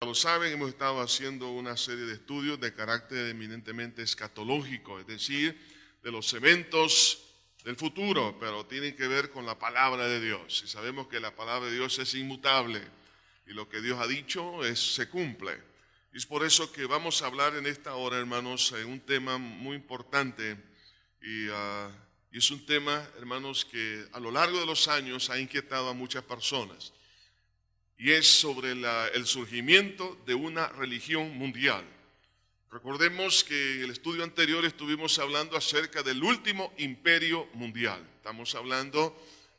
Lo saben, hemos estado haciendo una serie de estudios de carácter eminentemente escatológico, es decir, de los eventos del futuro, pero tienen que ver con la palabra de Dios. Y sabemos que la palabra de Dios es inmutable y lo que Dios ha dicho se cumple. Y es por eso que vamos a hablar en esta hora, hermanos, en un tema muy importante y es un tema, hermanos, que a lo largo de los años ha inquietado a muchas personas. Y es sobre el surgimiento de una religión mundial. Recordemos que en el estudio anterior estuvimos hablando acerca del último imperio mundial. Estamos hablando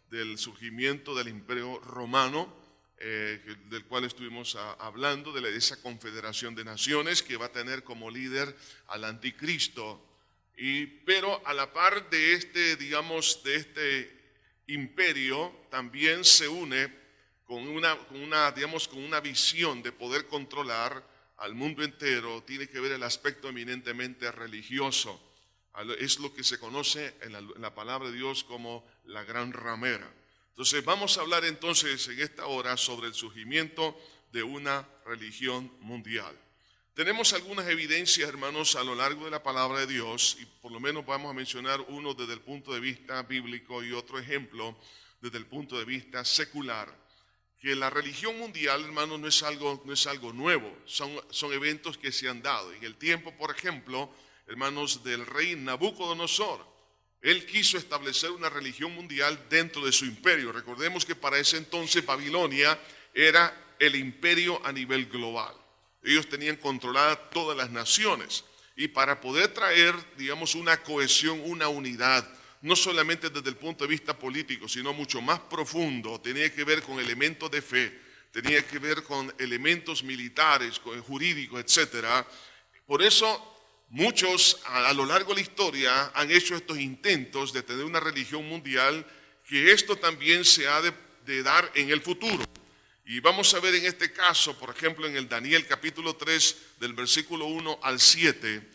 del surgimiento del imperio romano, del cual estuvimos hablando, de esa confederación de naciones que va a tener como líder al anticristo. Pero a la par de este imperio también se une con una visión de poder controlar al mundo entero. Tiene que ver el aspecto eminentemente religioso. Es lo que se conoce en la palabra de Dios como la gran ramera. Entonces vamos a hablar entonces en esta hora sobre el surgimiento de una religión mundial. Tenemos algunas evidencias, hermanos, a lo largo de la palabra de Dios, y por lo menos vamos a mencionar uno desde el punto de vista bíblico y otro ejemplo desde el punto de vista secular. Que la religión mundial, hermanos, no es algo nuevo, son eventos que se han dado. En el tiempo, por ejemplo, hermanos, del rey Nabucodonosor, él quiso establecer una religión mundial dentro de su imperio. Recordemos que para ese entonces Babilonia era el imperio a nivel global. Ellos tenían controladas todas las naciones. Y para poder traer, una cohesión, una unidad, no solamente desde el punto de vista político, sino mucho más profundo, tenía que ver con elementos de fe, tenía que ver con elementos militares, jurídicos, etc. Por eso muchos a lo largo de la historia han hecho estos intentos de tener una religión mundial, que esto también se ha de dar en el futuro. Y vamos a ver en este caso, por ejemplo, en el Daniel capítulo 3, del versículo 1 al 7,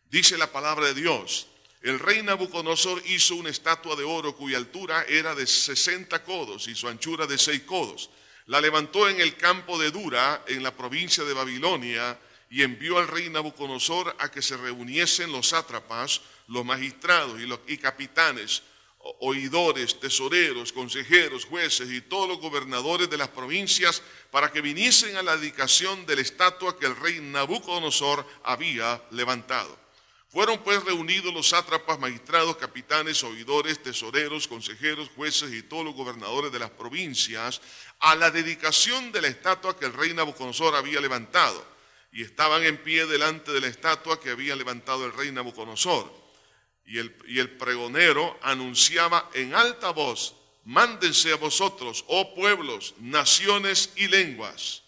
dice la palabra de Dios: el rey Nabucodonosor hizo una estatua de oro cuya altura era de 60 codos y su anchura de 6 codos. La levantó en el campo de Dura, en la provincia de Babilonia, y envió al rey Nabucodonosor a que se reuniesen los sátrapas, los magistrados y capitanes, oidores, tesoreros, consejeros, jueces y todos los gobernadores de las provincias, para que viniesen a la dedicación de la estatua que el rey Nabucodonosor había levantado. Fueron pues reunidos los sátrapas, magistrados, capitanes, oidores, tesoreros, consejeros, jueces y todos los gobernadores de las provincias a la dedicación de la estatua que el rey Nabucodonosor había levantado. Y estaban en pie delante de la estatua que había levantado el rey Nabucodonosor. Y el pregonero anunciaba en alta voz: mándense a vosotros, oh pueblos, naciones y lenguas.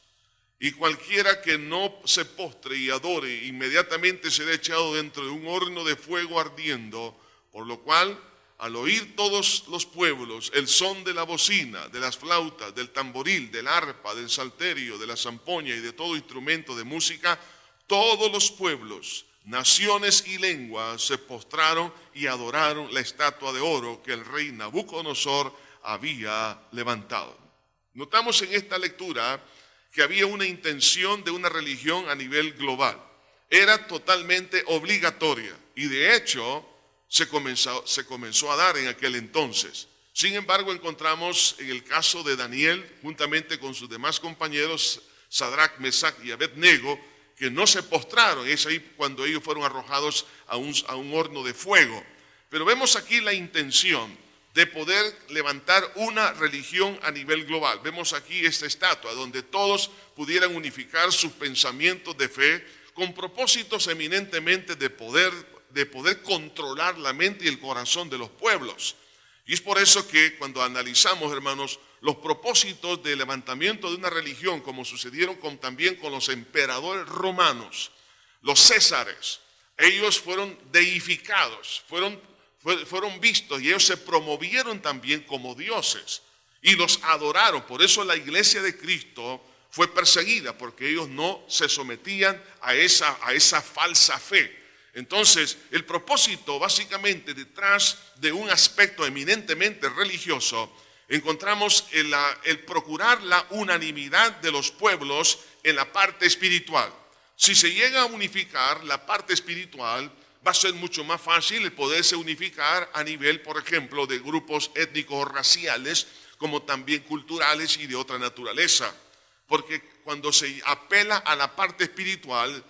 Y cualquiera que no se postre y adore, inmediatamente será echado dentro de un horno de fuego ardiendo. Por lo cual, al oír todos los pueblos el son de la bocina, de las flautas, del tamboril, del arpa, del salterio, de la zampoña y de todo instrumento de música, todos los pueblos, naciones y lenguas se postraron y adoraron la estatua de oro que el rey Nabucodonosor había levantado. Notamos en esta lectura que había una intención de una religión a nivel global. Era totalmente obligatoria y de hecho se comenzó a dar en aquel entonces. Sin embargo, encontramos en el caso de Daniel, juntamente con sus demás compañeros, Sadrach, Mesach y Abednego, que no se postraron. Es ahí cuando ellos fueron arrojados a un horno de fuego. Pero vemos aquí la intención de poder levantar una religión a nivel global. Vemos aquí esta estatua donde todos pudieran unificar sus pensamientos de fe con propósitos eminentemente de poder controlar la mente y el corazón de los pueblos. Y es por eso que cuando analizamos, hermanos, los propósitos del levantamiento de una religión, como sucedieron también con los emperadores romanos, los césares, ellos fueron deificados, fueron vistos y ellos se promovieron también como dioses y los adoraron. Por eso la iglesia de Cristo fue perseguida, porque ellos no se sometían a esa falsa fe. Entonces, el propósito básicamente detrás de un aspecto eminentemente religioso encontramos el procurar la unanimidad de los pueblos en la parte espiritual. Si se llega a unificar la parte espiritual, va a ser mucho más fácil el poderse unificar a nivel, por ejemplo, de grupos étnicos o raciales, como también culturales y de otra naturaleza. Porque cuando se apela a la parte espiritual,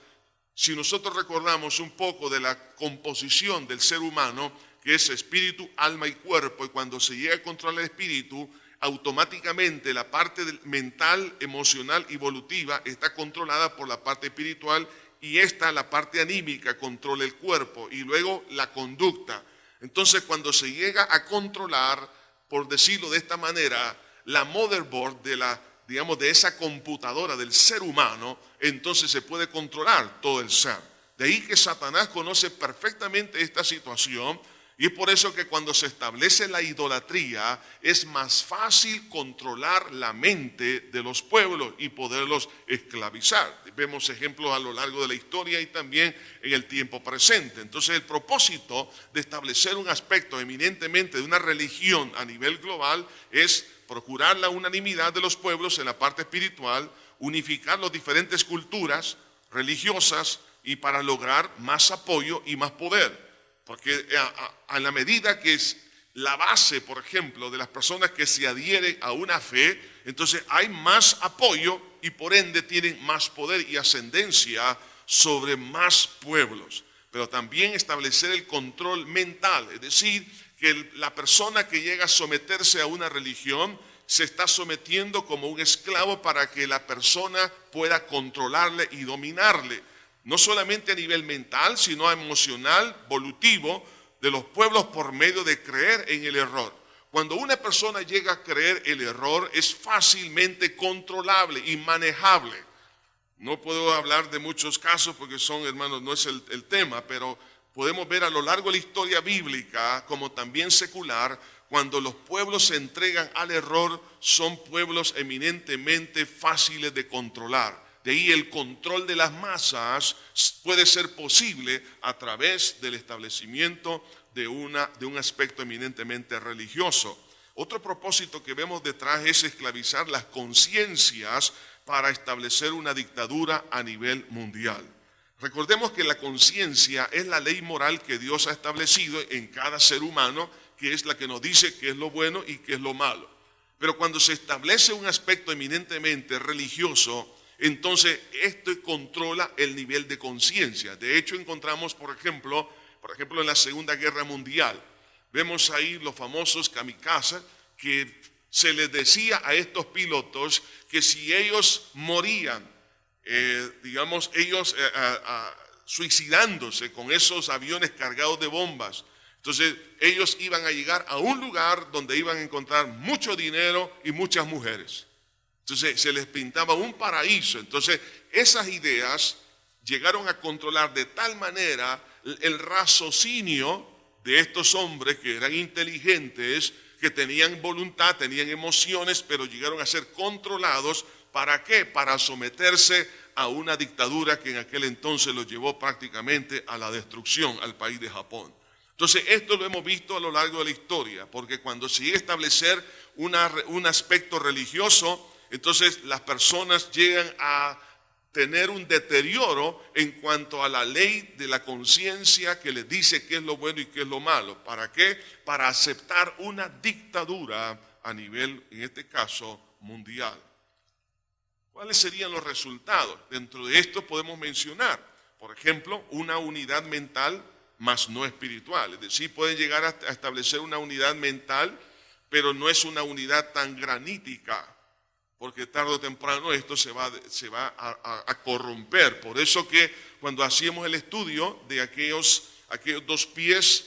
si nosotros recordamos un poco de la composición del ser humano, que es espíritu, alma y cuerpo, y cuando se llega a controlar el espíritu, automáticamente la parte mental, emocional y evolutiva está controlada por la parte espiritual, y la parte anímica, controla el cuerpo y luego la conducta. Entonces, cuando se llega a controlar, por decirlo de esta manera, la motherboard de esa computadora del ser humano, entonces se puede controlar todo el ser. De ahí que Satanás conoce perfectamente esta situación. Y es por eso que cuando se establece la idolatría es más fácil controlar la mente de los pueblos y poderlos esclavizar. Vemos ejemplos a lo largo de la historia y también en el tiempo presente. Entonces el propósito de establecer un aspecto eminentemente de una religión a nivel global es procurar la unanimidad de los pueblos en la parte espiritual, unificar las diferentes culturas religiosas y para lograr más apoyo y más poder. Porque a la medida que es la base, por ejemplo, de las personas que se adhieren a una fe, entonces hay más apoyo y por ende tienen más poder y ascendencia sobre más pueblos. Pero también establecer el control mental, es decir, que la persona que llega a someterse a una religión se está sometiendo como un esclavo para que la persona pueda controlarle y dominarle. No solamente a nivel mental, sino emocional, volutivo, de los pueblos por medio de creer en el error. Cuando una persona llega a creer el error, es fácilmente controlable y manejable. No puedo hablar de muchos casos porque hermanos, no es el tema, pero podemos ver a lo largo de la historia bíblica, como también secular, cuando los pueblos se entregan al error, son pueblos eminentemente fáciles de controlar. De ahí el control de las masas puede ser posible a través del establecimiento de un aspecto eminentemente religioso. Otro propósito que vemos detrás es esclavizar las conciencias para establecer una dictadura a nivel mundial. Recordemos que la conciencia es la ley moral que Dios ha establecido en cada ser humano, que es la que nos dice qué es lo bueno y qué es lo malo. Pero cuando se establece un aspecto eminentemente religioso, entonces esto controla el nivel de conciencia. De hecho, encontramos, por ejemplo, en la Segunda Guerra Mundial, vemos ahí los famosos kamikazes, que se les decía a estos pilotos que si ellos morían, suicidándose con esos aviones cargados de bombas, entonces ellos iban a llegar a un lugar donde iban a encontrar mucho dinero y muchas mujeres. Entonces se les pintaba un paraíso. Entonces esas ideas llegaron a controlar de tal manera el raciocinio de estos hombres que eran inteligentes, que tenían voluntad, tenían emociones, pero llegaron a ser controlados. ¿Para qué? Para someterse a una dictadura que en aquel entonces los llevó prácticamente a la destrucción al país de Japón. Entonces esto lo hemos visto a lo largo de la historia, porque cuando se llega a establecer un aspecto religioso, entonces las personas llegan a tener un deterioro en cuanto a la ley de la conciencia que les dice qué es lo bueno y qué es lo malo. ¿Para qué? Para aceptar una dictadura a nivel, en este caso, mundial. ¿Cuáles serían los resultados? Dentro de esto podemos mencionar, por ejemplo, una unidad mental más no espiritual. Es decir, pueden llegar a establecer una unidad mental, pero no es una unidad tan granítica, porque tarde o temprano esto se va a corromper. Por eso que cuando hacíamos el estudio de aquellos 2 pies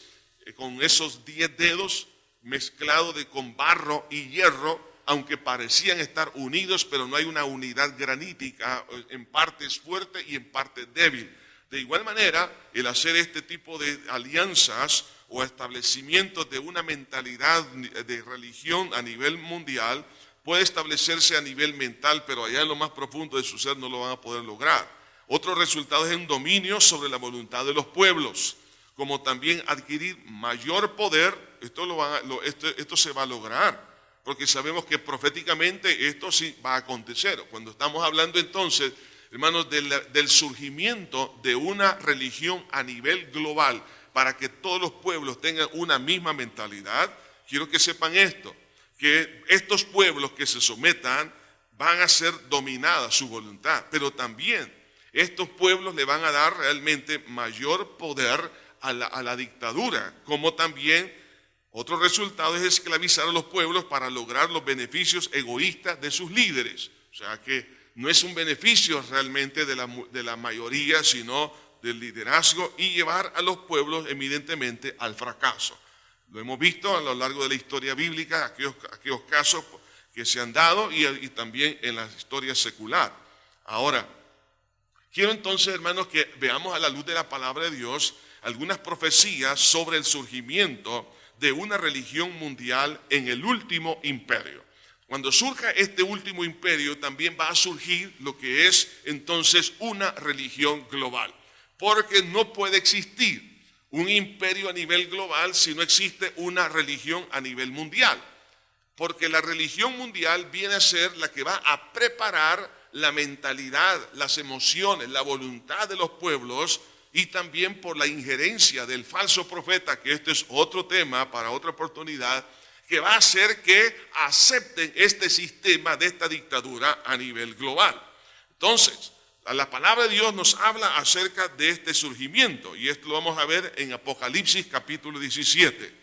con esos 10 dedos mezclados con barro y hierro, aunque parecían estar unidos, pero no hay una unidad granítica, en parte es fuerte y en parte es débil. De igual manera, el hacer este tipo de alianzas o establecimientos de una mentalidad de religión a nivel mundial puede establecerse a nivel mental, pero allá en lo más profundo de su ser no lo van a poder lograr. Otro resultado es un dominio sobre la voluntad de los pueblos, como también adquirir mayor poder. Esto se va a lograr, porque sabemos que proféticamente esto sí va a acontecer. Cuando estamos hablando entonces, hermanos, del surgimiento de una religión a nivel global, para que todos los pueblos tengan una misma mentalidad, quiero que sepan esto, que estos pueblos que se sometan van a ser dominadas su voluntad, pero también estos pueblos le van a dar realmente mayor poder a la dictadura, como también otro resultado es esclavizar a los pueblos para lograr los beneficios egoístas de sus líderes. O sea que no es un beneficio realmente de la mayoría, sino del liderazgo, y llevar a los pueblos evidentemente al fracaso. Lo hemos visto a lo largo de la historia bíblica, aquellos casos que se han dado y también en la historia secular. Ahora, quiero entonces, hermanos, que veamos a la luz de la palabra de Dios algunas profecías sobre el surgimiento de una religión mundial en el último imperio. Cuando surja este último imperio, también va a surgir lo que es entonces una religión global, porque no puede existir un imperio a nivel global si no existe una religión a nivel mundial, porque la religión mundial viene a ser la que va a preparar la mentalidad, las emociones, la voluntad de los pueblos, y también por la injerencia del falso profeta, que este es otro tema para otra oportunidad, que va a hacer que acepten este sistema de esta dictadura a nivel global. Entonces, la palabra de Dios nos habla acerca de este surgimiento, y esto lo vamos a ver en Apocalipsis capítulo 17.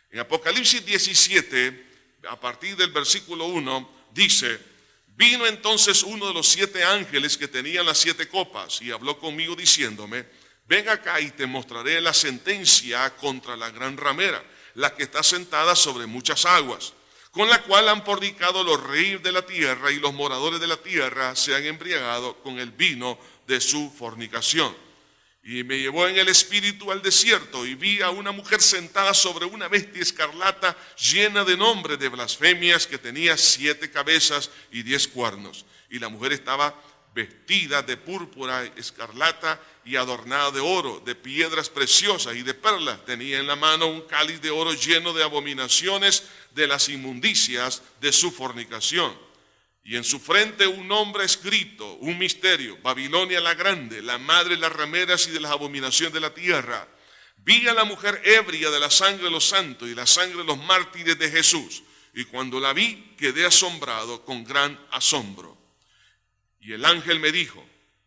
En Apocalipsis 17, a partir del versículo 1, dice: vino entonces uno de los 7 ángeles que tenían las 7 copas, y habló conmigo diciéndome: ven acá y te mostraré la sentencia contra la gran ramera, la que está sentada sobre muchas aguas, con la cual han fornicado los reyes de la tierra, y los moradores de la tierra se han embriagado con el vino de su fornicación. Y me llevó en el espíritu al desierto, y vi a una mujer sentada sobre una bestia escarlata llena de nombres de blasfemias, que tenía 7 cabezas y 10 cuernos. Y la mujer estaba vestida de púrpura escarlata y adornada de oro, de piedras preciosas y de perlas. Tenía en la mano un cáliz de oro lleno de abominaciones de las inmundicias de su fornicación. Y en su frente un nombre escrito, un misterio: Babilonia la grande, la madre de las rameras y de las abominaciones de la tierra. Vi a la mujer ebria de la sangre de los santos y la sangre de los mártires de Jesús. Y cuando la vi, quedé asombrado con gran asombro. Y el ángel me dijo: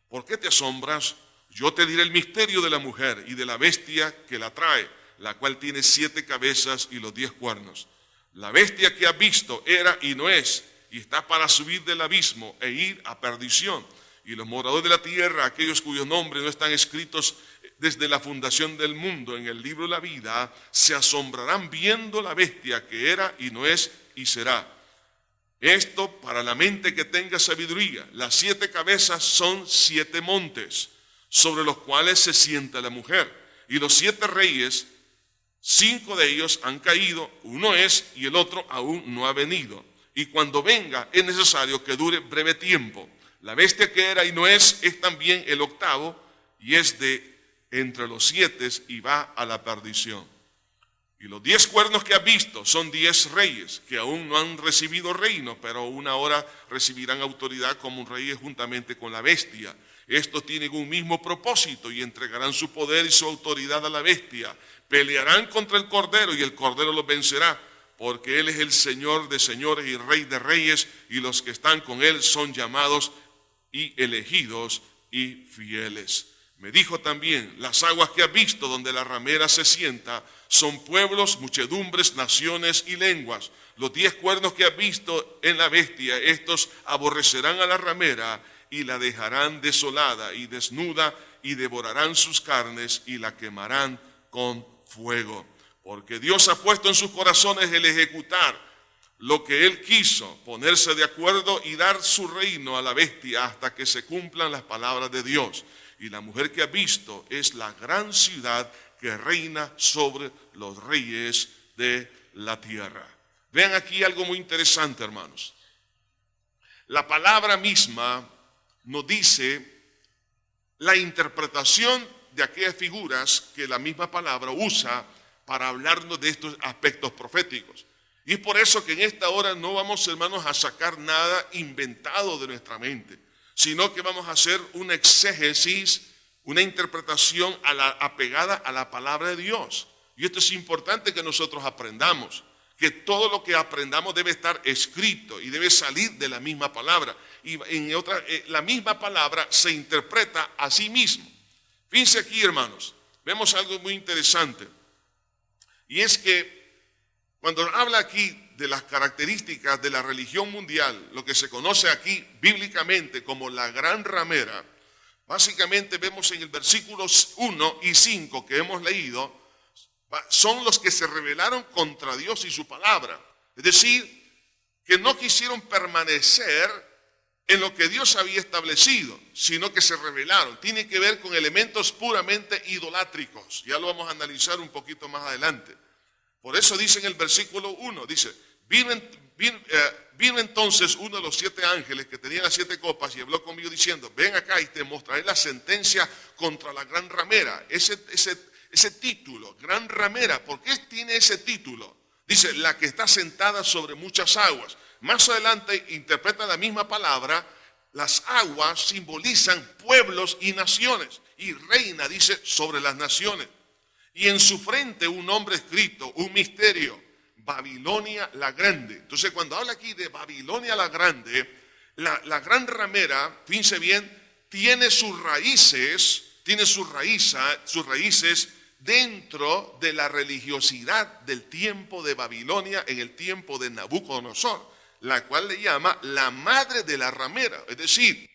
¿por qué te asombras? Yo te diré el misterio de la mujer y de la bestia que la trae, la cual tiene 7 cabezas y los 10 cuernos. La bestia que has visto era y no es, y está para subir del abismo e ir a perdición. Y los moradores de la tierra, aquellos cuyos nombres no están escritos desde la fundación del mundo en el libro de la vida, se asombrarán viendo la bestia que era y no es y será. Esto para la mente que tenga sabiduría. Las 7 cabezas son 7 montes sobre los cuales se sienta la mujer. Y los 7 reyes, 5 de ellos han caído, uno es y el otro aún no ha venido. Y cuando venga es necesario que dure breve tiempo. La bestia que era y no es también el 8º, y es de entre los 7 y va a la perdición. Y los 10 cuernos que has visto son 10 reyes que aún no han recibido reino, pero una hora recibirán autoridad como reyes juntamente con la bestia. Estos tienen un mismo propósito y entregarán su poder y su autoridad a la bestia. Pelearán contra el Cordero y el Cordero los vencerá, porque Él es el Señor de señores y Rey de reyes, y los que están con Él son llamados y elegidos y fieles. Me dijo también: las aguas que has visto donde la ramera se sienta son pueblos, muchedumbres, naciones y lenguas. Los 10 cuernos que has visto en la bestia, estos aborrecerán a la ramera y la dejarán desolada y desnuda, y devorarán sus carnes y la quemarán con fuego. Porque Dios ha puesto en sus corazones el ejecutar lo que Él quiso, ponerse de acuerdo y dar su reino a la bestia hasta que se cumplan las palabras de Dios. Y la mujer que ha visto es la gran ciudad que reina sobre los reyes de la tierra. Vean aquí algo muy interesante, hermanos. La palabra misma nos dice la interpretación de aquellas figuras que la misma palabra usa para hablarnos de estos aspectos proféticos. Y es por eso que en esta hora no vamos, hermanos, a sacar nada inventado de nuestra mente, sino que vamos a hacer una exégesis, una interpretación apegada a la palabra de Dios. Y esto es importante que nosotros aprendamos, que todo lo que aprendamos debe estar escrito y debe salir de la misma palabra. Y la misma palabra se interpreta a sí mismo. Fíjense aquí, hermanos, vemos algo muy interesante. Y es que cuando habla aquí de las características de la religión mundial, lo que se conoce aquí bíblicamente como la gran ramera, básicamente vemos en el versículos 1 y 5 que hemos leído, son los que se rebelaron contra Dios y su palabra. Es decir, que no quisieron permanecer en lo que Dios había establecido, sino que se rebelaron. Tiene que ver con elementos puramente idolátricos. Ya lo vamos a analizar un poquito más adelante. Por eso dice en el versículo 1, dice, vino entonces uno de los 7 ángeles que tenía las 7 copas y habló conmigo diciendo, ven acá y te mostraré la sentencia contra la gran ramera. Ese título, gran ramera, ¿por qué tiene ese título? Dice, la que está sentada sobre muchas aguas. Más adelante interpreta la misma palabra, las aguas simbolizan pueblos y naciones. Y reina, dice, sobre las naciones. Y en su frente un nombre escrito, un misterio, Babilonia la Grande. Entonces cuando habla aquí de Babilonia la Grande, la gran ramera, fíjense bien, tiene sus raíces dentro de la religiosidad del tiempo de Babilonia en el tiempo de Nabucodonosor, la cual le llama la madre de la ramera. Es decir,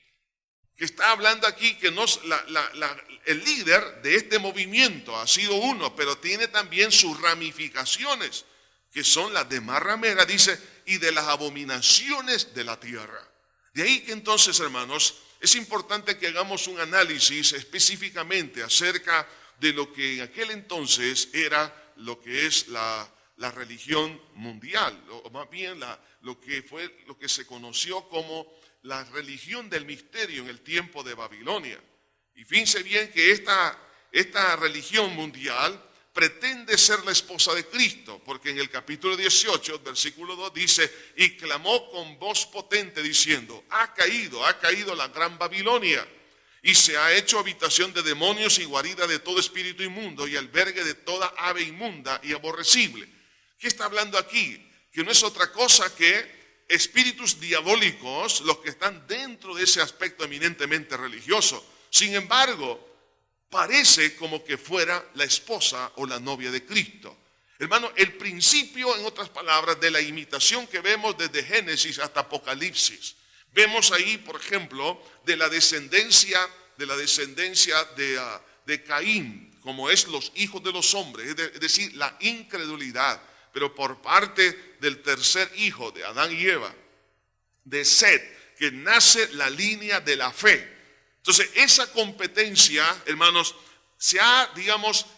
que está hablando aquí que el líder de este movimiento ha sido uno, pero tiene también sus ramificaciones, que son las demás rameras, dice, y de las abominaciones de la tierra. De ahí que entonces, hermanos, es importante que hagamos un análisis específicamente acerca de lo que en aquel entonces era lo que es la religión mundial, o más bien lo que se conoció como la religión del misterio en el tiempo de Babilonia. Y fíjense bien que esta religión mundial pretende ser la esposa de Cristo, porque en el capítulo 18, versículo 2 dice, y clamó con voz potente diciendo, ha caído la gran Babilonia, y se ha hecho habitación de demonios y guarida de todo espíritu inmundo y albergue de toda ave inmunda y aborrecible. ¿Qué está hablando aquí? Que no es otra cosa que espíritus diabólicos, los que están dentro de ese aspecto eminentemente religioso. Sin embargo, parece como que fuera la esposa o la novia de Cristo. Hermano, el principio, en otras palabras, de la imitación que vemos desde Génesis hasta Apocalipsis. Vemos ahí, por ejemplo, de la descendencia de Caín, como es los hijos de los hombres, es decir, la incredulidad. Pero por parte del tercer hijo de Adán y Eva, de Set, que nace la línea de la fe. Entonces, esa competencia, hermanos, se ha,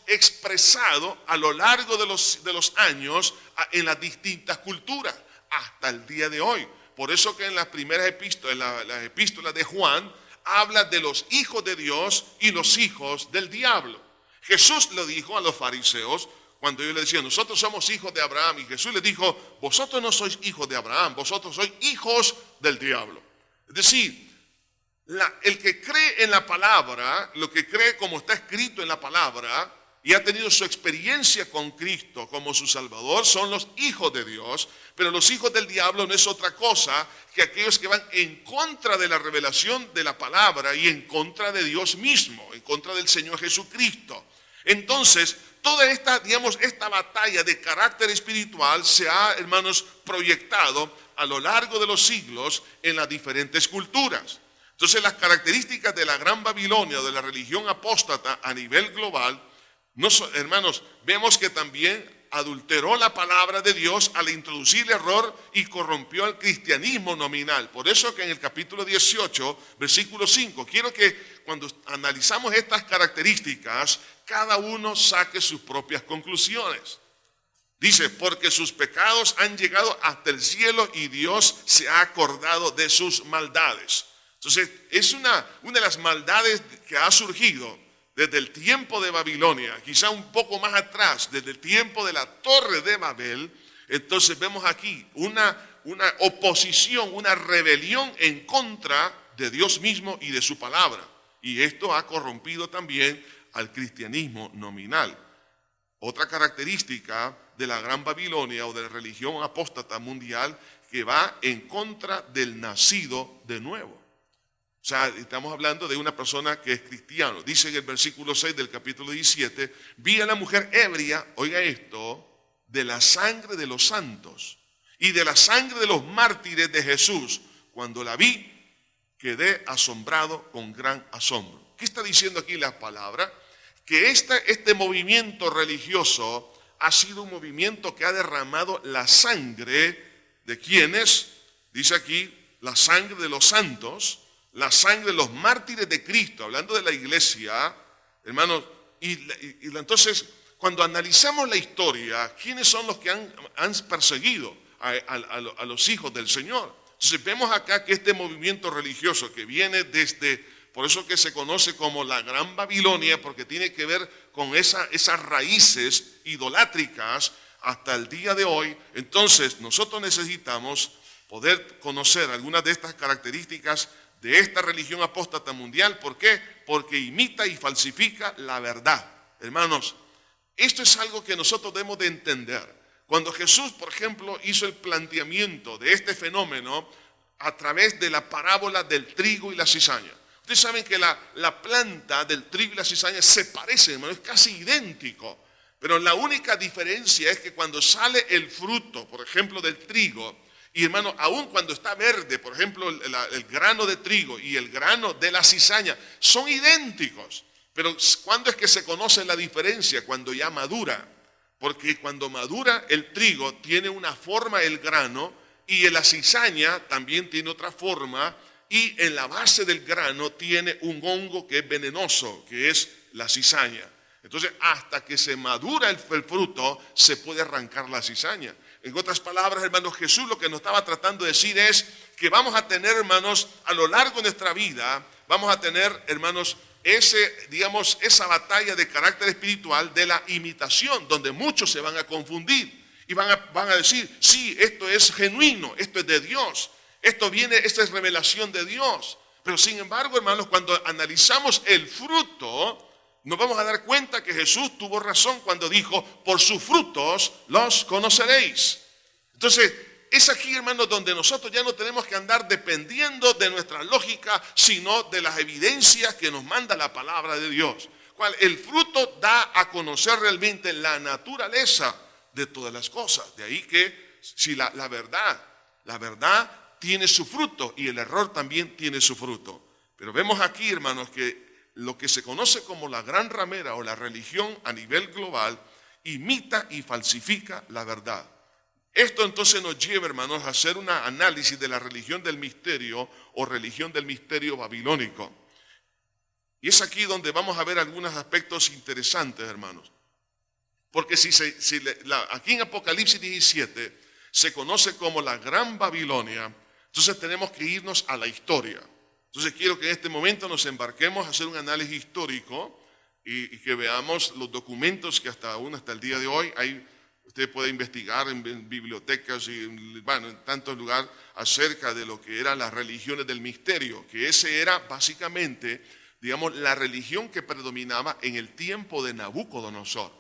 expresado a lo largo de los años en las distintas culturas, hasta el día de hoy. Por eso que en las primeras epístolas, las epístolas de Juan, habla de los hijos de Dios y los hijos del diablo. Jesús le dijo a los fariseos, cuando ellos le decían, nosotros somos hijos de Abraham, y Jesús les dijo, vosotros no sois hijos de Abraham, vosotros sois hijos del diablo. Es decir, el que cree en la palabra, lo que cree como está escrito en la palabra, y ha tenido su experiencia con Cristo como su Salvador, son los hijos de Dios. Pero los hijos del diablo no es otra cosa que aquellos que van en contra de la revelación de la palabra y en contra de Dios mismo, en contra del Señor Jesucristo. Entonces, toda esta batalla de carácter espiritual se ha, hermanos, proyectado a lo largo de los siglos en las diferentes culturas. Entonces, las características de la Gran Babilonia, de la religión apóstata a nivel global, hermanos, vemos que también adulteró la palabra de Dios al introducir el error y corrompió al cristianismo nominal. Por eso que en el capítulo 18, versículo 5, quiero que cuando analizamos estas características, cada uno saque sus propias conclusiones. Dice, porque sus pecados han llegado hasta el cielo y Dios se ha acordado de sus maldades. Entonces, es una de las maldades que ha surgido desde el tiempo de Babilonia, quizá un poco más atrás, desde el tiempo de la Torre de Babel, Entonces vemos aquí una oposición, una rebelión en contra de Dios mismo y de su palabra. Y esto ha corrompido también al cristianismo nominal. Otra característica de la Gran Babilonia o de la religión apóstata mundial que va en contra del nacido de nuevo. O sea, estamos hablando de una persona que es cristiano. Dice en el versículo 6 del capítulo 17, vi a la mujer ebria, oiga esto, de la sangre de los santos y de la sangre de los mártires de Jesús. Cuando la vi, quedé asombrado con gran asombro. ¿Qué está diciendo aquí la palabra? Que este movimiento religioso ha sido un movimiento que ha derramado la sangre de quienes, dice aquí, la sangre de los santos, la sangre de los mártires de Cristo, hablando de la iglesia, hermanos, y entonces cuando analizamos la historia, ¿quiénes son los que han perseguido a los hijos del Señor? Entonces vemos acá que este movimiento religioso que viene desde, por eso que se conoce como la Gran Babilonia, porque tiene que ver con esas raíces idolátricas hasta el día de hoy. Entonces nosotros necesitamos poder conocer algunas de estas características de esta religión apóstata mundial. ¿Por qué? Porque imita y falsifica la verdad. Hermanos, esto es algo que nosotros debemos de entender. Cuando Jesús, por ejemplo, hizo el planteamiento de este fenómeno a través de la parábola del trigo y la cizaña. Ustedes saben que la planta del trigo y la cizaña se parecen, hermano, es casi idéntico. Pero la única diferencia es que cuando sale el fruto, por ejemplo, del trigo, y hermano, aun cuando está verde, por ejemplo, el grano de trigo y el grano de la cizaña, son idénticos. Pero ¿cuándo es que se conoce la diferencia? Cuando ya madura. Porque cuando madura el trigo tiene una forma el grano y en la cizaña también tiene otra forma y en la base del grano tiene un hongo que es venenoso, que es la cizaña. Entonces hasta que se madura el fruto se puede arrancar la cizaña. En otras palabras, hermanos, Jesús lo que nos estaba tratando de decir es que vamos a tener, hermanos, a lo largo de nuestra vida, vamos a tener, hermanos, esa batalla de carácter espiritual de la imitación, donde muchos se van a confundir y van a decir, sí, esto es genuino, esto es de Dios, esta es revelación de Dios. Pero sin embargo, hermanos, cuando analizamos el fruto, nos vamos a dar cuenta que Jesús tuvo razón cuando dijo, por sus frutos los conoceréis. Entonces, es aquí, hermanos, donde nosotros ya no tenemos que andar dependiendo de nuestra lógica, sino de las evidencias que nos manda la palabra de Dios. El fruto da a conocer realmente la naturaleza de todas las cosas. De ahí que si la verdad tiene su fruto y el error también tiene su fruto. Pero vemos aquí, hermanos, que lo que se conoce como la gran ramera o la religión a nivel global imita y falsifica la verdad. Esto entonces nos lleva, hermanos, a hacer un análisis de la religión del misterio o religión del misterio babilónico. Y es aquí donde vamos a ver algunos aspectos interesantes, hermanos. Porque aquí en Apocalipsis 17 se conoce como la Gran Babilonia, entonces tenemos que irnos a la historia. Entonces quiero que en este momento nos embarquemos a hacer un análisis histórico y que veamos los documentos que hasta el día de hoy hay. Usted puede investigar en bibliotecas y en tantos lugares acerca de lo que eran las religiones del misterio, que ese era básicamente, la religión que predominaba en el tiempo de Nabucodonosor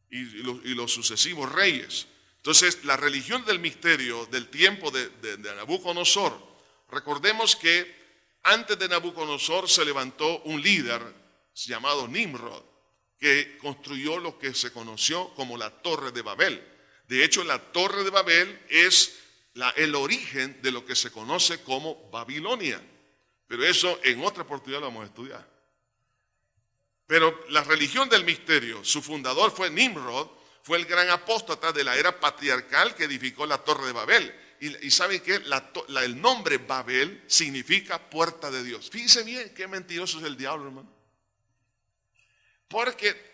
y los sucesivos reyes. Entonces, la religión del misterio del tiempo de Nabucodonosor, recordemos que antes de Nabucodonosor se levantó un líder llamado Nimrod, que construyó lo que se conoció como la Torre de Babel. De hecho, la Torre de Babel es el origen de lo que se conoce como Babilonia. Pero eso en otra oportunidad lo vamos a estudiar. Pero la religión del misterio, su fundador fue Nimrod, fue el gran apóstata de la era patriarcal que edificó la Torre de Babel. Y ¿saben qué? El nombre Babel significa puerta de Dios. Fíjense bien qué mentiroso es el diablo, hermano. Porque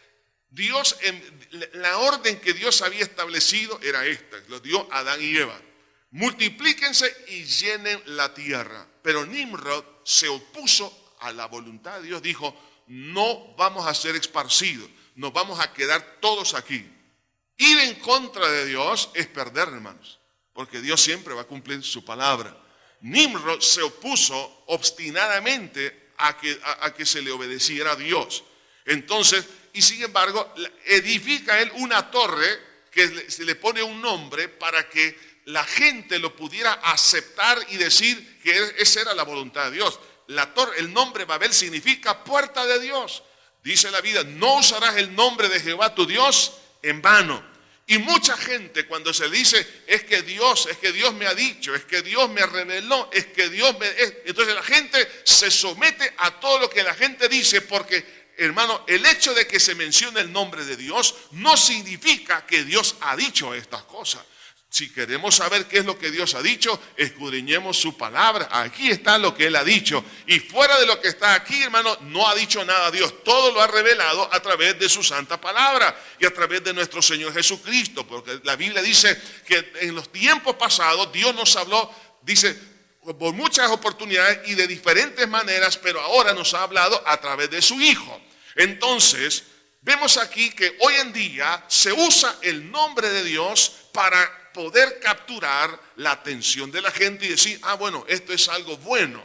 la orden que Dios había establecido era esta, lo dio a Adán y Eva. Multiplíquense y llenen la tierra. Pero Nimrod se opuso a la voluntad de Dios, dijo, no vamos a ser esparcidos, nos vamos a quedar todos aquí. Ir en contra de Dios es perder, hermanos, porque Dios siempre va a cumplir su palabra. Nimrod se opuso obstinadamente a que se le obedeciera a Dios. Entonces, y sin embargo, edifica él una torre que se le pone un nombre para que la gente lo pudiera aceptar y decir que esa era la voluntad de Dios. La torre, el nombre Babel significa puerta de Dios. Dice la Biblia, no usarás el nombre de Jehová tu Dios en vano. Y mucha gente cuando se dice, es que Dios me ha dicho, es que Dios me reveló, es que entonces la gente se somete a todo lo que la gente dice, porque, hermano, el hecho de que se mencione el nombre de Dios no significa que Dios ha dicho estas cosas. Si queremos saber qué es lo que Dios ha dicho, escudriñemos su palabra. Aquí está lo que Él ha dicho. Y fuera de lo que está aquí, hermano, no ha dicho nada Dios. Todo lo ha revelado a través de su santa palabra y a través de nuestro Señor Jesucristo. Porque la Biblia dice que en los tiempos pasados Dios nos habló, dice, por muchas oportunidades y de diferentes maneras, pero ahora nos ha hablado a través de su Hijo. Entonces, vemos aquí que hoy en día se usa el nombre de Dios para poder capturar la atención de la gente y decir, bueno, esto es algo bueno.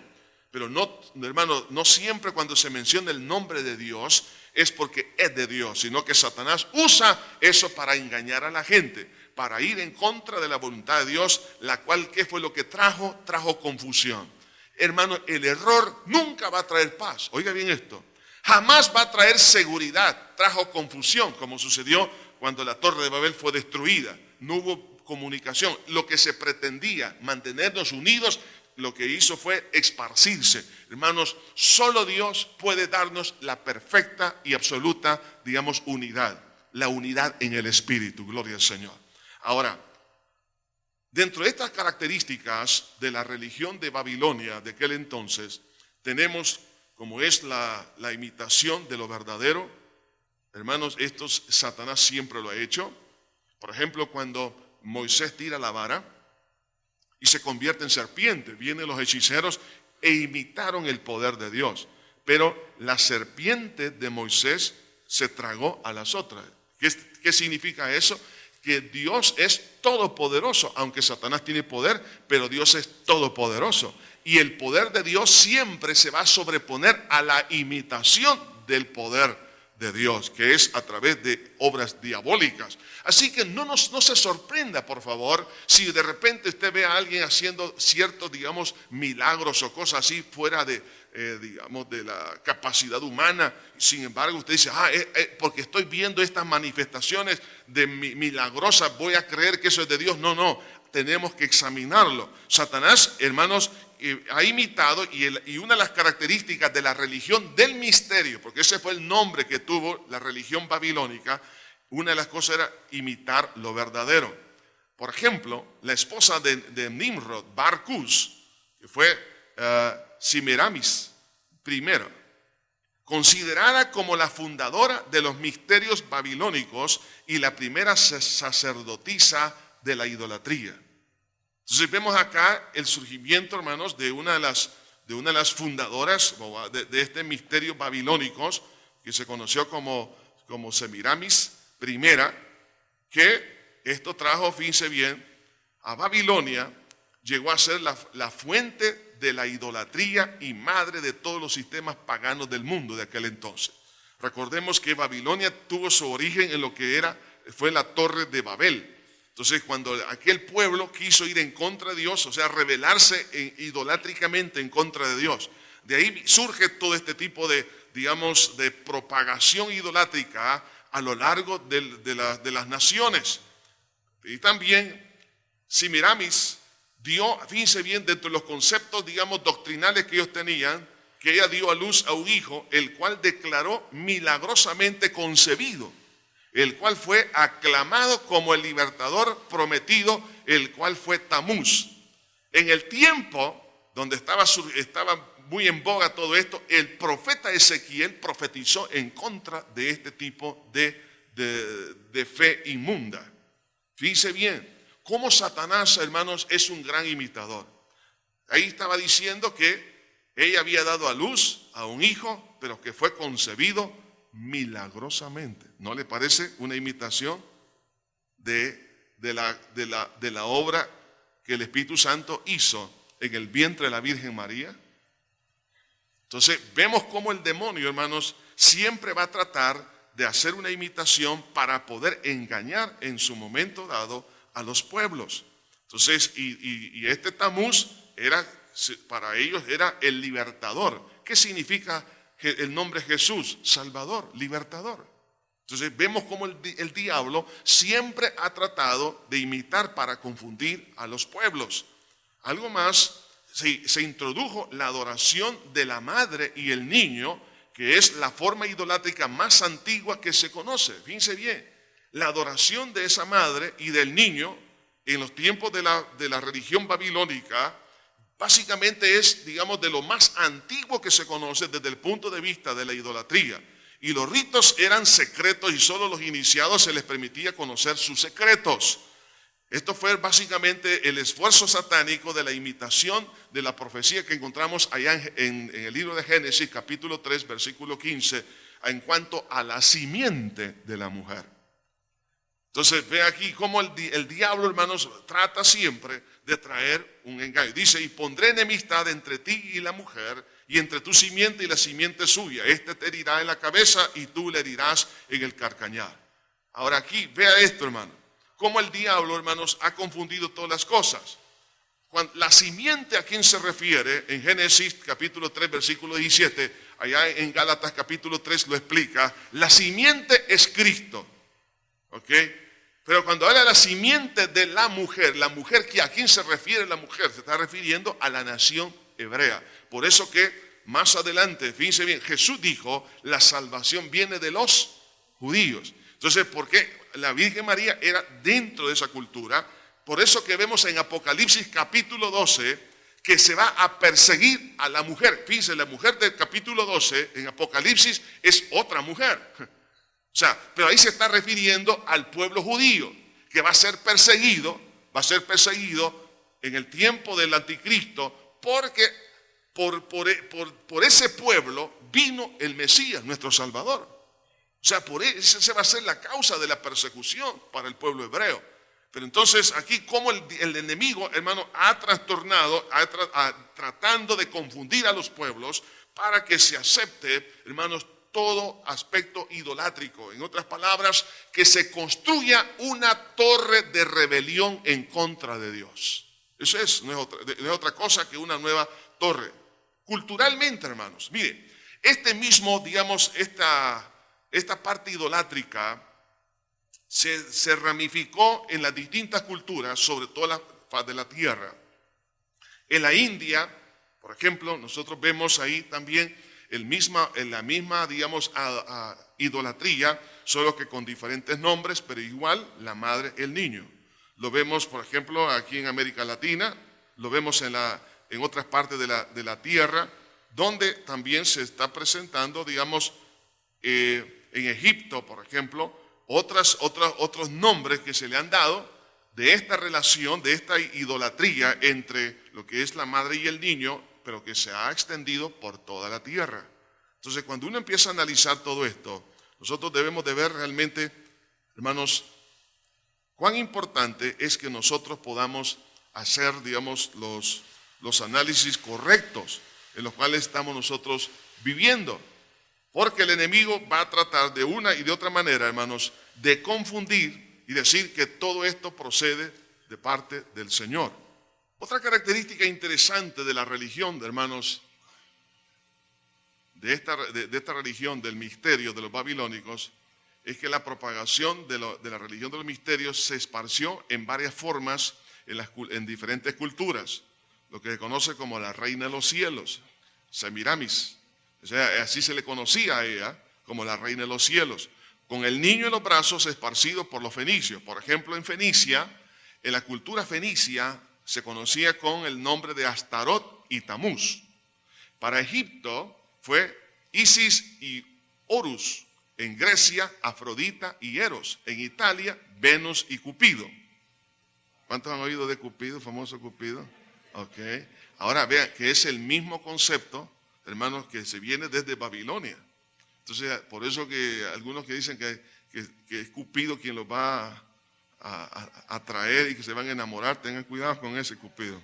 Pero no, hermano, no siempre cuando se menciona el nombre de Dios es porque es de Dios, sino que Satanás usa eso para engañar a la gente, para ir en contra de la voluntad de Dios, la cual, ¿qué fue lo que trajo? Trajo confusión. Hermano, el error nunca va a traer paz. Oiga bien esto. Jamás va a traer seguridad. Trajo confusión, como sucedió cuando la Torre de Babel fue destruida. No hubo comunicación. Lo que se pretendía, mantenernos unidos, lo que hizo fue esparcirse. Hermanos, solo Dios puede darnos la perfecta y absoluta, digamos, unidad. La unidad en el Espíritu. Gloria al Señor. Ahora, dentro de estas características de la religión de Babilonia de aquel entonces, tenemos como es la imitación de lo verdadero. Hermanos, Satanás siempre lo ha hecho. Por ejemplo, cuando Moisés tira la vara y se convierte en serpiente, vienen los hechiceros e imitaron el poder de Dios. Pero la serpiente de Moisés se tragó a las otras. ¿Qué significa eso? Que Dios es todopoderoso, aunque Satanás tiene poder, pero Dios es todopoderoso. Y el poder de Dios siempre se va a sobreponer a la imitación del poder de Dios, que es a través de obras diabólicas. Así que no se sorprenda, por favor, si de repente usted ve a alguien haciendo ciertos, digamos, milagros o cosas así fuera de, digamos, de la capacidad humana. Sin embargo, usted dice, porque estoy viendo estas manifestaciones de milagrosas, voy a creer que eso es de Dios. No, tenemos que examinarlo. Satanás, hermanos, ha imitado, y una de las características de la religión del misterio, porque ese fue el nombre que tuvo la religión babilónica, una de las cosas era imitar lo verdadero. Por ejemplo, la esposa de Nimrod, Barcus, que fue Semiramis I, considerada como la fundadora de los misterios babilónicos y la primera sacerdotisa de la idolatría. Entonces vemos acá el surgimiento, hermanos, de una de las fundadoras de este misterio babilónicos, que se conoció como Semiramis I, que esto trajo, fíjense bien, a Babilonia, llegó a ser la fuente de la idolatría y madre de todos los sistemas paganos del mundo de aquel entonces. Recordemos que Babilonia tuvo su origen en lo que fue la Torre de Babel. Entonces, cuando aquel pueblo quiso ir en contra de Dios, o sea, rebelarse idolátricamente en contra de Dios, de ahí surge todo este tipo de, digamos, de propagación idolátrica a lo largo de las naciones. Y también Semiramis dio, fíjense bien, dentro de los conceptos, digamos, doctrinales que ellos tenían, que ella dio a luz a un hijo, el cual declaró milagrosamente concebido, el cual fue aclamado como el libertador prometido, el cual fue Tamuz. En el tiempo donde estaba muy en boga todo esto, el profeta Ezequiel profetizó en contra de este tipo de fe inmunda. Fíjense bien, cómo Satanás, hermanos, es un gran imitador. Ahí estaba diciendo que ella había dado a luz a un hijo, pero que fue concebido milagrosamente. ¿No le parece una imitación? de la obra que el Espíritu Santo hizo en el vientre de la Virgen María? Entonces vemos cómo el demonio, hermanos, siempre va a tratar de hacer una imitación para poder engañar en su momento dado a los pueblos. Entonces, y este Tamuz para ellos era el libertador. ¿Qué significa el nombre Jesús? Salvador, libertador. Entonces vemos cómo el diablo siempre ha tratado de imitar para confundir a los pueblos. Algo más, se introdujo la adoración de la madre y el niño, que es la forma idolátrica más antigua que se conoce. Fíjense bien, la adoración de esa madre y del niño en los tiempos de la religión babilónica básicamente es, digamos, de lo más antiguo que se conoce desde el punto de vista de la idolatría. Y los ritos eran secretos y solo los iniciados se les permitía conocer sus secretos. Esto fue básicamente el esfuerzo satánico de la imitación de la profecía que encontramos allá en el libro de Génesis, capítulo 3, versículo 15, en cuanto a la simiente de la mujer. Entonces ve aquí cómo el diablo, hermanos, trata siempre de traer un engaño. Dice, y pondré enemistad entre ti y la mujer, y entre tu simiente y la simiente suya. Este te herirá en la cabeza y tú le herirás en el carcañal. Ahora aquí, vea esto, hermano. Cómo el diablo, hermanos, ha confundido todas las cosas. La simiente a quien se refiere en Génesis capítulo 3, versículo 17, allá en Gálatas capítulo 3 lo explica. La simiente es Cristo. ¿Ok? Pero cuando habla de la simiente de la mujer ¿a quién se refiere la mujer? Se está refiriendo a la nación hebrea. Por eso que más adelante, fíjense bien, Jesús dijo, la salvación viene de los judíos. Entonces, ¿por qué? La Virgen María era dentro de esa cultura. Por eso que vemos en Apocalipsis capítulo 12 que se va a perseguir a la mujer. Fíjense, la mujer del capítulo 12 en Apocalipsis es otra mujer. O sea, pero ahí se está refiriendo al pueblo judío, que va a ser perseguido en el tiempo del anticristo, porque por ese pueblo vino el Mesías, nuestro Salvador. O sea, por eso esa va a ser la causa de la persecución para el pueblo hebreo. Pero entonces aquí como el enemigo, hermano, ha trastornado, tratando de confundir a los pueblos para que se acepte, hermanos, todo aspecto idolátrico. En otras palabras, que se construya una torre de rebelión en contra de Dios. Eso no es otra cosa que una nueva torre. Culturalmente, hermanos, mire, digamos, esta parte idolátrica se ramificó en las distintas culturas, sobre todo la faz de la tierra. En la India, por ejemplo, nosotros vemos ahí también en la misma, digamos, idolatría, solo que con diferentes nombres, pero igual la madre, el niño. Lo vemos, por ejemplo, aquí en América Latina, lo vemos en otras partes de la tierra, donde también se está presentando, digamos, en Egipto, por ejemplo, otros nombres que se le han dado de esta relación, de esta idolatría entre lo que es la madre y el niño, pero que se ha extendido por toda la tierra. Entonces, cuando uno empieza a analizar todo esto, nosotros debemos de ver realmente, hermanos, cuán importante es que nosotros podamos hacer, digamos, los análisis correctos en los cuales estamos nosotros viviendo. Porque el enemigo va a tratar de una y de otra manera, hermanos, de confundir y decir que todo esto procede de parte del Señor. Otra característica interesante de la religión, hermanos, de esta religión del misterio de los babilónicos, es que la propagación de la religión de los misterios se esparció en varias formas en diferentes culturas. Lo que se conoce como la reina de los cielos, Semiramis. O sea, así se le conocía a ella, como la reina de los cielos, con el niño en los brazos esparcido por los fenicios. Por ejemplo, en Fenicia, en la cultura fenicia, se conocía con el nombre de Astarot y Tamuz. Para Egipto fue Isis y Horus. En Grecia, Afrodita y Eros. En Italia, Venus y Cupido. ¿Cuántos han oído de Cupido, famoso Cupido? Ok. Ahora vean que es el mismo concepto, hermanos, que se viene desde Babilonia. Entonces, por eso que algunos que dicen que es Cupido quien los va atraer y que se van a enamorar. Tengan cuidado con ese Cupido.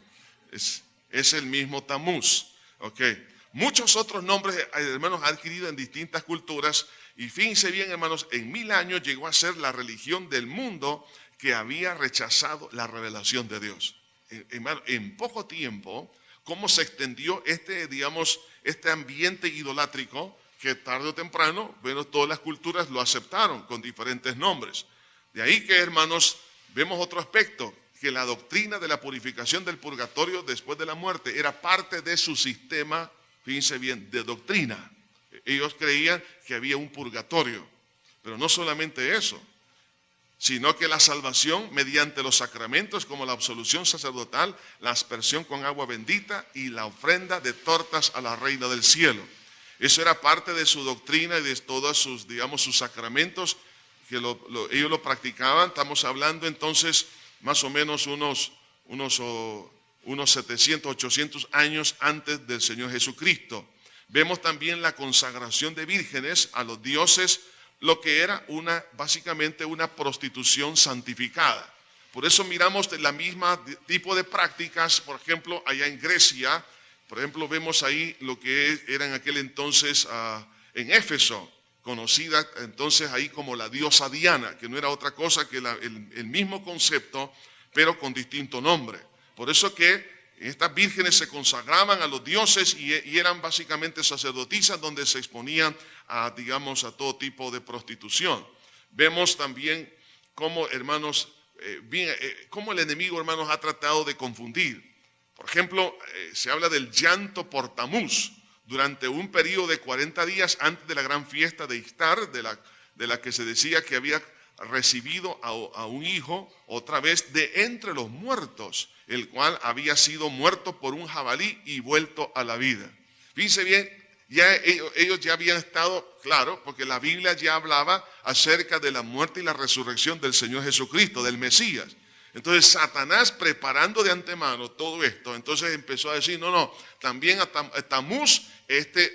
Es el mismo Tamuz. Okay. Muchos otros nombres, hermanos, adquiridos en distintas culturas. Y fíjense bien, hermanos, en 1000 años llegó a ser la religión del mundo que había rechazado la revelación de Dios. Hermano, en poco tiempo, cómo se extendió este ambiente idolátrico, que tarde o temprano, bueno, todas las culturas lo aceptaron con diferentes nombres. De ahí que, hermanos, vemos otro aspecto, que la doctrina de la purificación del purgatorio después de la muerte era parte de su sistema, fíjense bien, de doctrina. Ellos creían que había un purgatorio, pero no solamente eso, sino que la salvación mediante los sacramentos como la absolución sacerdotal, la aspersión con agua bendita y la ofrenda de tortas a la reina del cielo. Eso era parte de su doctrina y de todos sus sacramentos, que ellos lo practicaban. Estamos hablando entonces más o menos unos 700, 800 años antes del Señor Jesucristo. Vemos también la consagración de vírgenes a los dioses, lo que era básicamente una prostitución santificada. Por eso miramos la misma tipo de prácticas, por ejemplo, allá en Grecia. Por ejemplo, vemos ahí lo que era en aquel entonces en Éfeso, conocida entonces ahí como la diosa Diana, que no era otra cosa que el mismo concepto, pero con distinto nombre. Por eso que estas vírgenes se consagraban a los dioses y eran básicamente sacerdotisas donde se exponían a todo tipo de prostitución. Vemos también cómo, hermanos, cómo el enemigo, hermanos, ha tratado de confundir. Por ejemplo, se habla del llanto por Tamuz durante un periodo de 40 días antes de la gran fiesta de Istar, de la que se decía que había recibido a un hijo otra vez de entre los muertos, el cual había sido muerto por un jabalí y vuelto a la vida. Fíjense bien, ellos ya habían estado, claro, porque la Biblia ya hablaba acerca de la muerte y la resurrección del Señor Jesucristo, del Mesías. Entonces Satanás, preparando de antemano todo esto, entonces empezó a decir, no, también a Tamuz,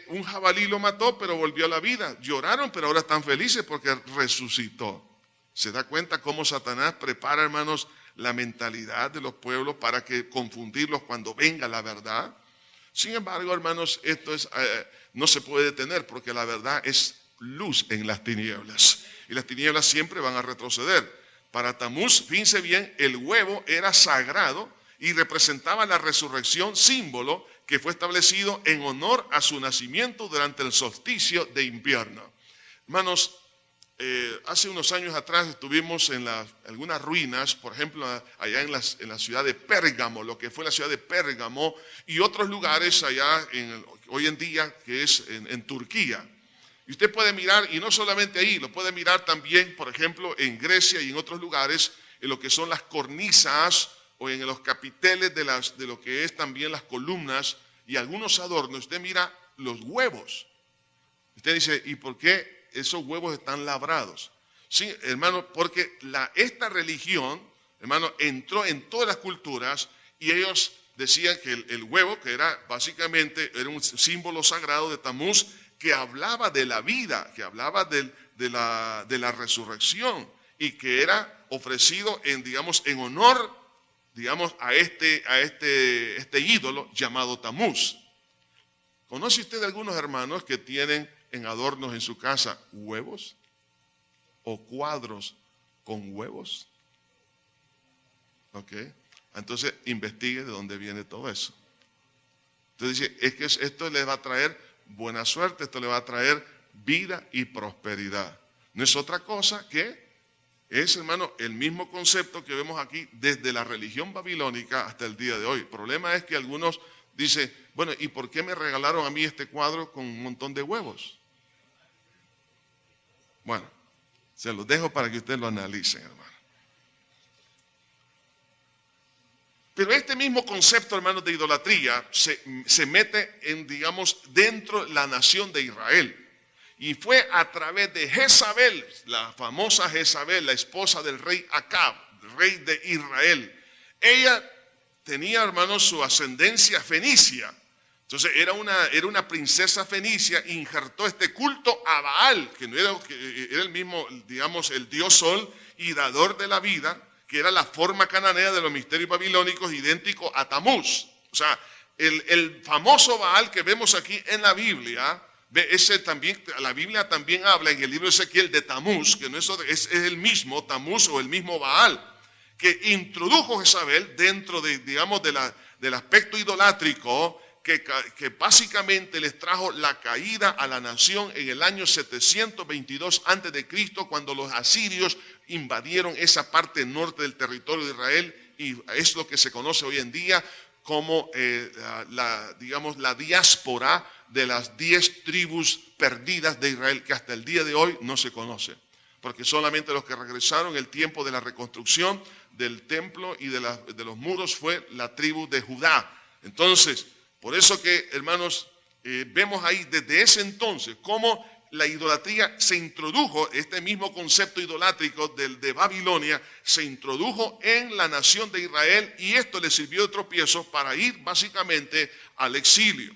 un jabalí lo mató, pero volvió a la vida. Lloraron, pero ahora están felices porque resucitó. ¿Se da cuenta cómo Satanás prepara, hermanos, la mentalidad de los pueblos para que confundirlos cuando venga la verdad? Sin embargo, hermanos, esto no se puede detener porque la verdad es luz en las tinieblas. Y las tinieblas siempre van a retroceder. Para Tamuz, fíjense bien, el huevo era sagrado y representaba la resurrección, símbolo que fue establecido en honor a su nacimiento durante el solsticio de invierno. Hermanos, hace unos años atrás estuvimos en algunas ruinas, por ejemplo, allá en la ciudad de Pérgamo, lo que fue la ciudad de Pérgamo, y otros lugares allá hoy en día, que es en Turquía. Y usted puede mirar, y no solamente ahí, lo puede mirar también, por ejemplo, en Grecia y en otros lugares, en lo que son las cornisas o en los capiteles de lo que es también las columnas y algunos adornos. Usted mira los huevos. Usted dice, ¿y por qué esos huevos están labrados? Sí, hermano, porque esta religión, hermano, entró en todas las culturas y ellos decían que el huevo, que era básicamente era un símbolo sagrado de Tamuz, que hablaba de la vida, que hablaba de la resurrección y que era ofrecido en honor, a este ídolo llamado Tamuz. ¿Conoce usted algunos hermanos que tienen en adornos en su casa huevos o cuadros con huevos? ¿Ok? Entonces investigue de dónde viene todo eso. Entonces dice, es que esto le va a traer buena suerte, esto le va a traer vida y prosperidad. No es otra cosa que es, hermano, el mismo concepto que vemos aquí desde la religión babilónica hasta el día de hoy. El problema es que algunos dicen, bueno, ¿y por qué me regalaron a mí este cuadro con un montón de huevos? Bueno, se los dejo para que ustedes lo analicen, hermano. Pero este mismo concepto, hermanos, de idolatría se mete dentro de la nación de Israel. Y fue a través de Jezabel, la famosa Jezabel, la esposa del rey Acab, rey de Israel. Ella tenía, hermanos, su ascendencia fenicia. Entonces era una princesa fenicia, injertó este culto a Baal, que era el mismo, el dios sol y dador de la vida. que era la forma cananea de los misterios babilónicos, idéntico a Tamuz. O sea, el famoso Baal que vemos aquí en la Biblia, ese también, la Biblia también habla en el libro de Ezequiel de Tamuz, que no es el mismo Tamuz o el mismo Baal, que introdujo Jezabel dentro de, digamos, del aspecto idolátrico, que básicamente les trajo la caída a la nación en el año 722 a.C., cuando los asirios invadieron esa parte norte del territorio de Israel, y es lo que se conoce hoy en día como digamos, la diáspora de las 10 tribus perdidas de Israel, que hasta el día de hoy no se conoce, porque solamente los que regresaron en el tiempo de la reconstrucción del templo y de los muros fue la tribu de Judá. Entonces, por eso que, hermanos, vemos ahí desde ese entonces cómo la idolatría se introdujo, este mismo concepto idolátrico de Babilonia, se introdujo en la nación de Israel, y esto le sirvió de tropiezo para ir básicamente al exilio.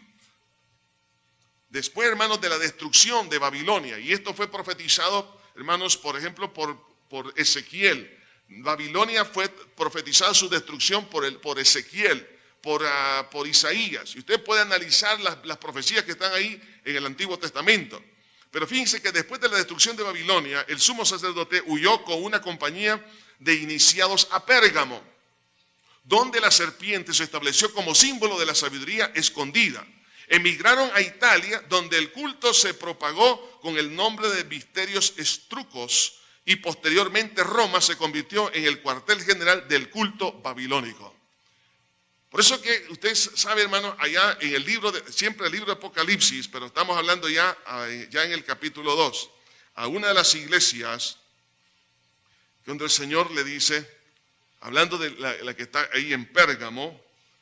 Después, hermanos, de la destrucción de Babilonia, y esto fue profetizado, hermanos, por ejemplo, por Ezequiel. Babilonia fue profetizada su destrucción por Ezequiel, por Isaías. Y usted puede analizar las profecías que están ahí en el Antiguo Testamento. Pero fíjense que después de la destrucción de Babilonia, el sumo sacerdote huyó con una compañía de iniciados a Pérgamo, donde la serpiente se estableció como símbolo de la sabiduría escondida. Emigraron a Italia, donde el culto se propagó con el nombre de misterios estrucos, y posteriormente Roma se convirtió en el cuartel general del culto babilónico. Por eso que usted sabe, hermano, allá en el libro, siempre el libro de Apocalipsis, pero estamos hablando ya en el capítulo 2, a una de las iglesias, donde el Señor le dice, hablando de la que está ahí en Pérgamo,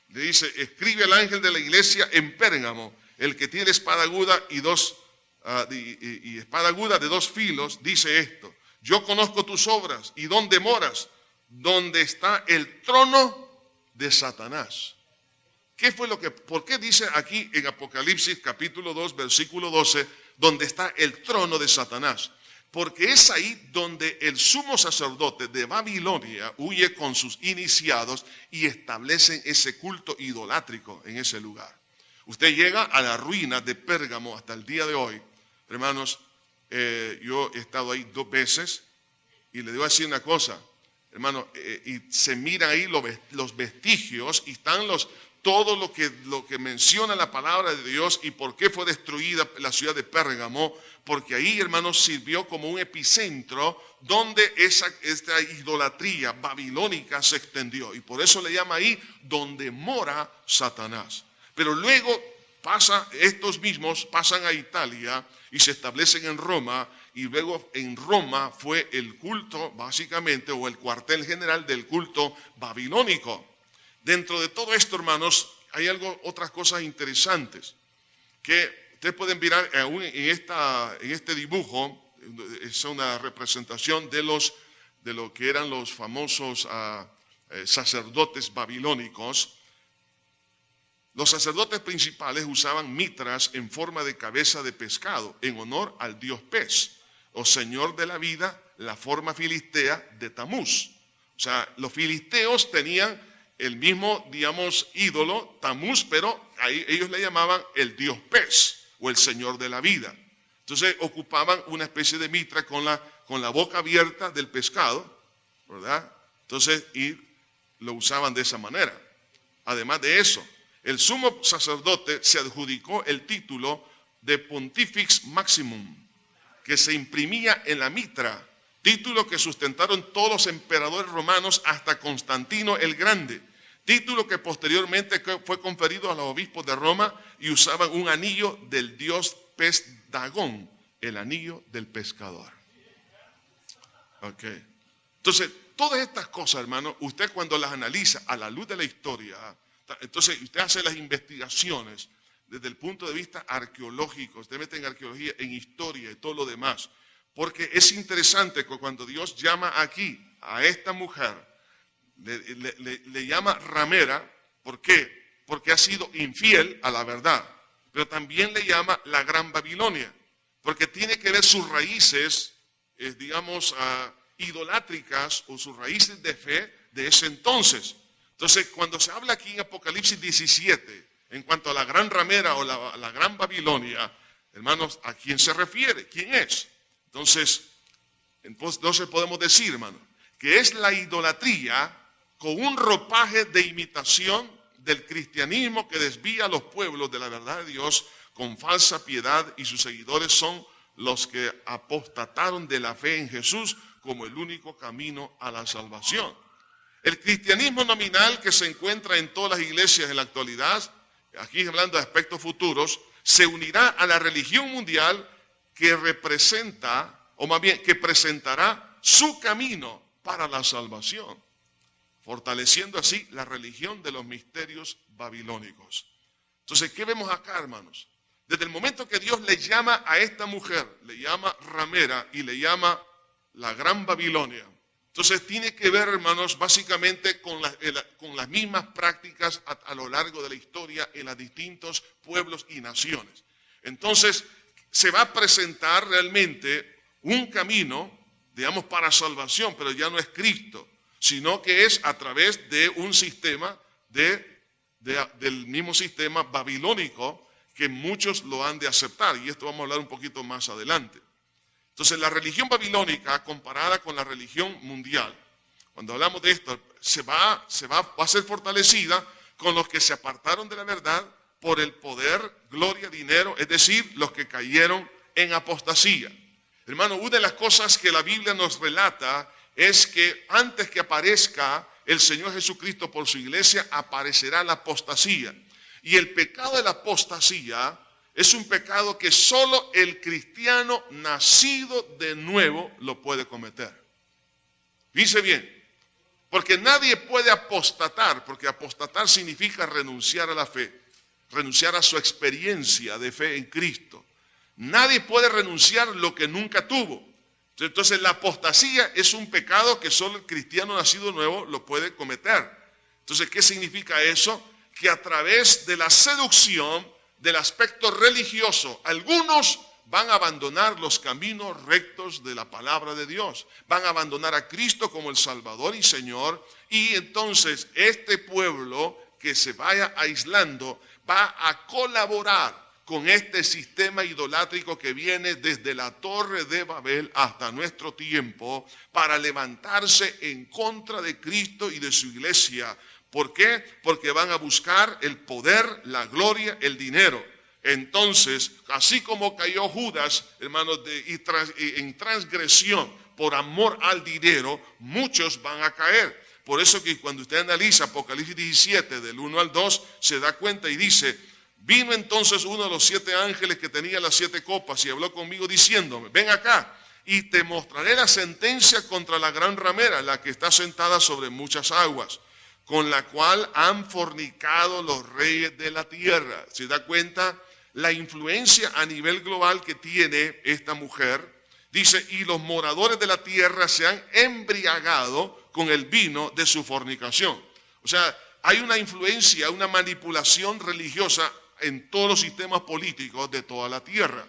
le dice: escribe al ángel de la iglesia en Pérgamo, el que tiene espada aguda y espada aguda de 2 filos, dice esto: yo conozco tus obras y dónde moras, donde está el trono de Satanás. ¿Por qué dice aquí en Apocalipsis capítulo 2, versículo 12, donde está el trono de Satanás? Porque es ahí donde el sumo sacerdote de Babilonia huye con sus iniciados y establecen ese culto idolátrico en ese lugar. Usted llega a la ruina de Pérgamo hasta el día de hoy, hermanos. Yo he estado ahí 2 veces y le digo así una cosa, hermano, y se miran ahí los vestigios, y están todo lo que menciona la palabra de Dios y por qué fue destruida la ciudad de Pérgamo, porque ahí, hermanos, sirvió como un epicentro donde esta idolatría babilónica se extendió, y por eso le llama ahí donde mora Satanás. Pero luego estos mismos pasan a Italia y se establecen en Roma, y luego en Roma fue el culto básicamente, o el cuartel general del culto babilónico. Dentro de todo esto, hermanos, hay otras cosas interesantes que ustedes pueden mirar en este dibujo. Es una representación de lo que eran los famosos sacerdotes babilónicos. Los sacerdotes principales usaban mitras en forma de cabeza de pescado en honor al dios pez, o señor de la vida, la forma filistea de Tamuz. O sea, los filisteos tenían el mismo, digamos, ídolo, Tamuz, pero ahí ellos le llamaban el dios pez o el señor de la vida. Entonces ocupaban una especie de mitra con la boca abierta del pescado, ¿verdad? Entonces, y lo usaban de esa manera. Además de eso, el sumo sacerdote se adjudicó el título de Pontifex Maximum, que se imprimía en la mitra, título que sustentaron todos los emperadores romanos hasta Constantino el Grande, título que posteriormente fue conferido a los obispos de Roma, y usaban un anillo del dios pez Dagón, el anillo del pescador. Ok. Entonces, todas estas cosas, hermano, usted cuando las analiza a la luz de la historia, entonces usted hace las investigaciones desde el punto de vista arqueológico, usted mete en arqueología, en historia y todo lo demás, porque es interesante que cuando Dios llama aquí a esta mujer, le llama ramera. ¿Por qué? Porque ha sido infiel a la verdad, pero también le llama la Gran Babilonia, porque tiene que ver sus raíces, digamos, idolátricas o sus raíces de fe de ese entonces. Entonces, cuando se habla aquí en Apocalipsis 17, en cuanto a la gran ramera o la gran Babilonia, hermanos, ¿a quién se refiere? ¿Quién es? Entonces podemos decir, hermanos, que es la idolatría con un ropaje de imitación del cristianismo que desvía a los pueblos de la verdad de Dios con falsa piedad, y sus seguidores son los que apostataron de la fe en Jesús como el único camino a la salvación. El cristianismo nominal que se encuentra en todas las iglesias en la actualidad, aquí hablando de aspectos futuros, se unirá a la religión mundial que representa, o más bien que presentará su camino para la salvación, fortaleciendo así la religión de los misterios babilónicos. Entonces, ¿qué vemos acá, hermanos? Desde el momento que Dios le llama a esta mujer, le llama ramera y le llama la gran Babilonia, entonces tiene que ver, hermanos, básicamente con las mismas prácticas a lo largo de la historia en los distintos pueblos y naciones. Entonces se va a presentar realmente un camino, digamos, para salvación, pero ya no es Cristo, sino que es a través de un sistema del mismo sistema babilónico que muchos lo han de aceptar, y esto vamos a hablar un poquito más adelante. Entonces, la religión babilónica comparada con la religión mundial, cuando hablamos de esto, va a ser fortalecida con los que se apartaron de la verdad por el poder, gloria, dinero, es decir, los que cayeron en apostasía. Hermano, una de las cosas que la Biblia nos relata es que antes que aparezca el Señor Jesucristo por su iglesia, aparecerá la apostasía. Y el pecado de la apostasía es un pecado que solo el cristiano nacido de nuevo lo puede cometer. Dice bien, porque nadie puede apostatar, porque apostatar significa renunciar a la fe, renunciar a su experiencia de fe en Cristo. Nadie puede renunciar lo que nunca tuvo. Entonces la apostasía es un pecado que solo el cristiano nacido de nuevo lo puede cometer. Entonces, ¿qué significa eso? Que a través de la seducción del aspecto religioso, algunos van a abandonar los caminos rectos de la palabra de Dios, van a abandonar a Cristo como el Salvador y Señor, y entonces este pueblo que se vaya aislando va a colaborar con este sistema idolátrico que viene desde la Torre de Babel hasta nuestro tiempo para levantarse en contra de Cristo y de su iglesia. ¿Por qué? Porque van a buscar el poder, la gloria, el dinero. Entonces, así como cayó Judas, hermanos, en transgresión por amor al dinero, muchos van a caer. Por eso que cuando usted analiza Apocalipsis 17, del 1 al 2, se da cuenta y dice: vino entonces uno de los 7 ángeles que tenía las 7 copas y habló conmigo diciéndome: ven acá y te mostraré la sentencia contra la gran ramera, la que está sentada sobre muchas aguas, con la cual han fornicado los reyes de la tierra. ¿Se da cuenta la influencia a nivel global que tiene esta mujer? Dice, y los moradores de la tierra se han embriagado con el vino de su fornicación. O sea, hay una influencia, una manipulación religiosa en todos los sistemas políticos de toda la tierra.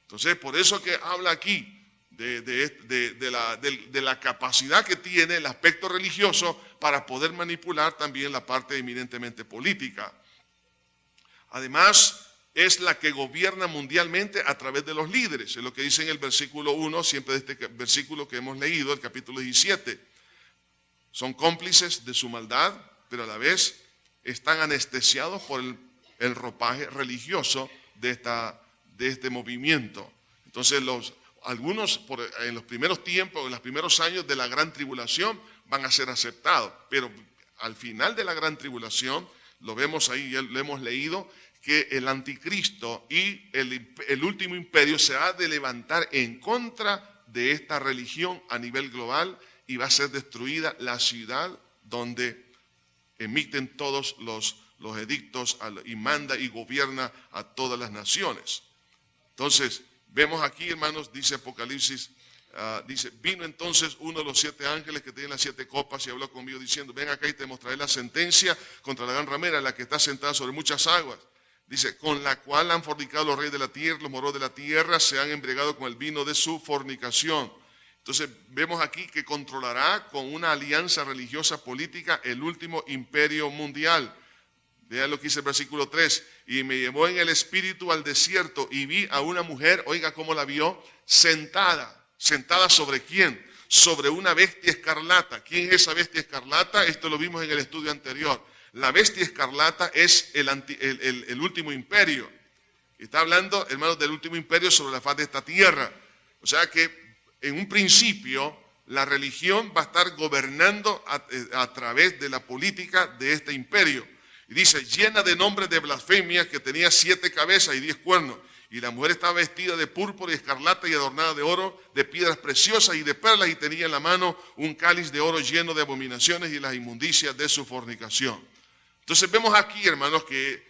Entonces, por eso que habla aquí de la capacidad que tiene el aspecto religioso para poder manipular también la parte eminentemente política. Además, es la que gobierna mundialmente a través de los líderes. Es lo que dice en el versículo 1, siempre de este versículo que hemos leído, el capítulo 17. Son cómplices de su maldad, pero a la vez están anestesiados por el ropaje religioso de este movimiento. Entonces, algunos en los primeros tiempos, en los primeros años de la gran tribulación, van a ser aceptados. Pero al final de la gran tribulación, lo vemos ahí, ya lo hemos leído, que el anticristo y el último imperio se ha de levantar en contra de esta religión a nivel global y va a ser destruida la ciudad donde emiten todos los edictos y manda y gobierna a todas las naciones. Entonces, vemos aquí, hermanos, dice Apocalipsis, dice, vino entonces uno de los 7 ángeles que tiene las 7 copas y habló conmigo diciendo: ven acá y te mostraré la sentencia contra la gran ramera, la que está sentada sobre muchas aguas. Dice, con la cual han fornicado los reyes de la tierra, los moradores de la tierra se han embriagado con el vino de su fornicación. Entonces vemos aquí que controlará con una alianza religiosa política el último imperio mundial. Vean lo que dice el versículo 3. Y me llevó en el espíritu al desierto y vi a una mujer, oiga cómo la vio, sentada. ¿Sentada sobre quién? Sobre una bestia escarlata. ¿Quién es esa bestia escarlata? Esto lo vimos en el estudio anterior. La bestia escarlata es el último imperio. Está hablando, hermanos, del último imperio sobre la faz de esta tierra. O sea que en un principio la religión va a estar gobernando a través de la política de este imperio. Y dice, llena de nombres de blasfemia, que tenía 7 cabezas y 10 cuernos. Y la mujer estaba vestida de púrpura y escarlata y adornada de oro, de piedras preciosas y de perlas, y tenía en la mano un cáliz de oro lleno de abominaciones y las inmundicias de su fornicación. Entonces vemos aquí, hermanos, que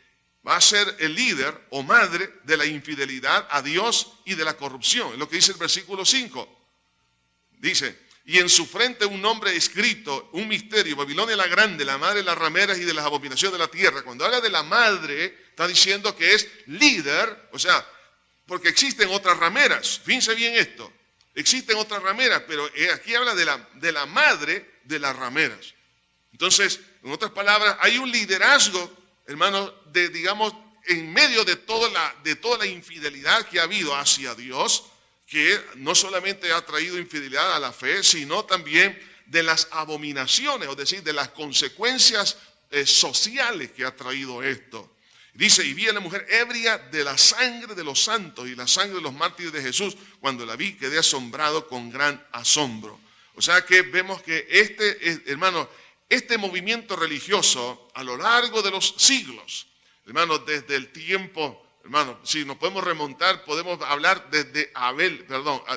va a ser el líder o madre de la infidelidad a Dios y de la corrupción. Es lo que dice el versículo 5. Dice, y en su frente un nombre escrito, un misterio, Babilonia la grande, la madre de las rameras y de las abominaciones de la tierra. Cuando habla de la madre, está diciendo que es líder, o sea, porque existen otras rameras. Fíjense bien esto, existen otras rameras, pero aquí habla de la madre de las rameras. Entonces, en otras palabras, hay un liderazgo, hermanos, digamos, en medio de toda la infidelidad que ha habido hacia Dios, que no solamente ha traído infidelidad a la fe, sino también de las abominaciones, es decir, de las consecuencias sociales que ha traído esto. Dice, y vi a la mujer ebria de la sangre de los santos y la sangre de los mártires de Jesús. Cuando la vi, quedé asombrado con gran asombro. O sea que vemos que hermano, este movimiento religioso a lo largo de los siglos, hermano, desde el tiempo, hermano, si nos podemos remontar, podemos hablar desde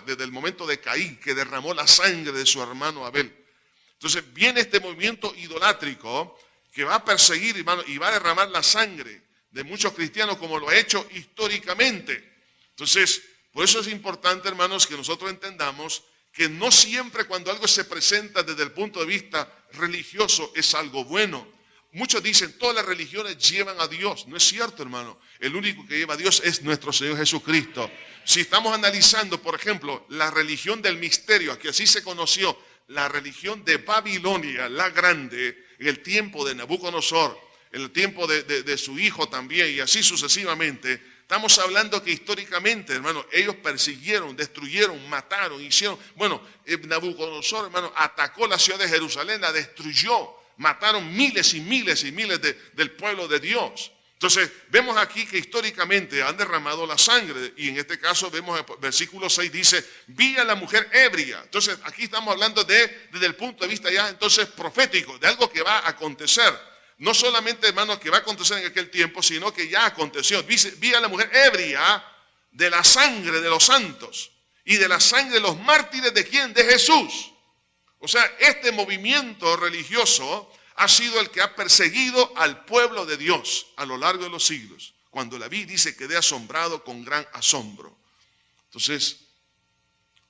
desde el momento de Caín, que derramó la sangre de su hermano Abel. Entonces viene este movimiento idolátrico que va a perseguir, hermano, y va a derramar la sangre de muchos cristianos como lo ha hecho históricamente. Entonces, por eso es importante, hermanos, que nosotros entendamos que no siempre cuando algo se presenta desde el punto de vista religioso es algo bueno. Muchos dicen, todas las religiones llevan a Dios. No es cierto, hermano. El único que lleva a Dios es nuestro Señor Jesucristo. Si estamos analizando, por ejemplo, la religión del misterio, que así se conoció, la religión de Babilonia, la grande, en el tiempo de Nabucodonosor, en el tiempo de su hijo también, y así sucesivamente, estamos hablando que históricamente, hermano, ellos persiguieron, destruyeron, mataron, hicieron. Bueno, Nabucodonosor, hermano, atacó la ciudad de Jerusalén, la destruyó. Mataron miles y miles y miles del pueblo de Dios. Entonces, vemos aquí que históricamente han derramado la sangre. Y en este caso, vemos el versículo 6, dice, vi a la mujer ebria. Entonces, aquí estamos hablando desde el punto de vista ya entonces profético, de algo que va a acontecer. No solamente, hermanos, que va a acontecer en aquel tiempo, sino que ya aconteció. Vi a la mujer ebria de la sangre de los santos y de la sangre de los mártires, ¿de quién? De Jesús. O sea, este movimiento religioso ha sido el que ha perseguido al pueblo de Dios a lo largo de los siglos. Cuando la vi, dice, quedé asombrado con gran asombro. Entonces,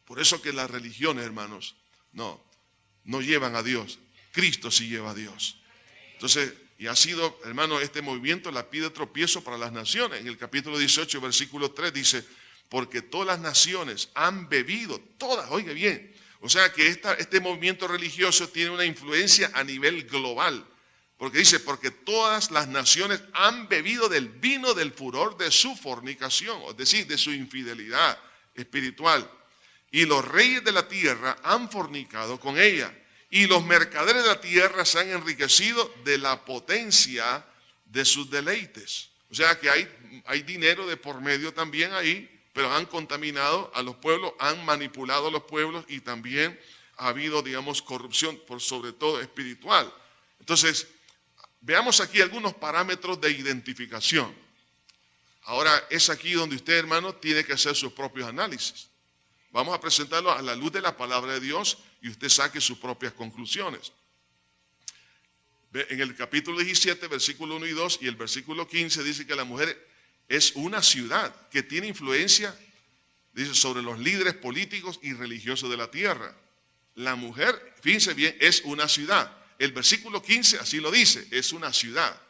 por eso que las religiones, hermanos, no llevan a Dios. Cristo sí lleva a Dios. Entonces, y ha sido, hermano, este movimiento la piedra de tropiezo para las naciones. En el capítulo 18, versículo 3 dice, porque todas las naciones han bebido, todas, oiga bien. O sea que este movimiento religioso tiene una influencia a nivel global. Porque dice, porque todas las naciones han bebido del vino del furor de su fornicación, es decir, de su infidelidad espiritual. Y los reyes de la tierra han fornicado con ella. Y los mercaderes de la tierra se han enriquecido de la potencia de sus deleites. O sea que hay dinero de por medio también ahí, pero han contaminado a los pueblos, han manipulado a los pueblos y también ha habido, digamos, corrupción, por sobre todo espiritual. Entonces, veamos aquí algunos parámetros de identificación. Ahora, es aquí donde usted, hermano, tiene que hacer sus propios análisis. Vamos a presentarlo a la luz de la palabra de Dios y usted saque sus propias conclusiones. En el capítulo 17, versículo 1 y 2 y el versículo 15 dice que la mujer es una ciudad que tiene influencia, dice, sobre los líderes políticos y religiosos de la tierra. La mujer, fíjense bien, es una ciudad. El versículo 15 así lo dice, es una ciudad.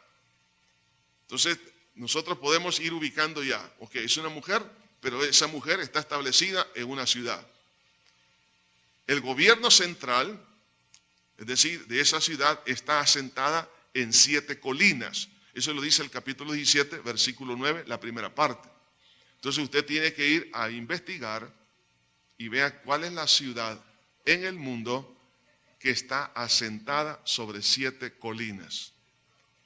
Entonces, nosotros podemos ir ubicando ya, ok, es una mujer, pero esa mujer está establecida en una ciudad. El gobierno central, es decir, de esa ciudad, está asentada en 7 colinas. Eso lo dice el capítulo 17, versículo 9, la primera parte. Entonces usted tiene que ir a investigar y vea cuál es la ciudad en el mundo que está asentada sobre 7 colinas.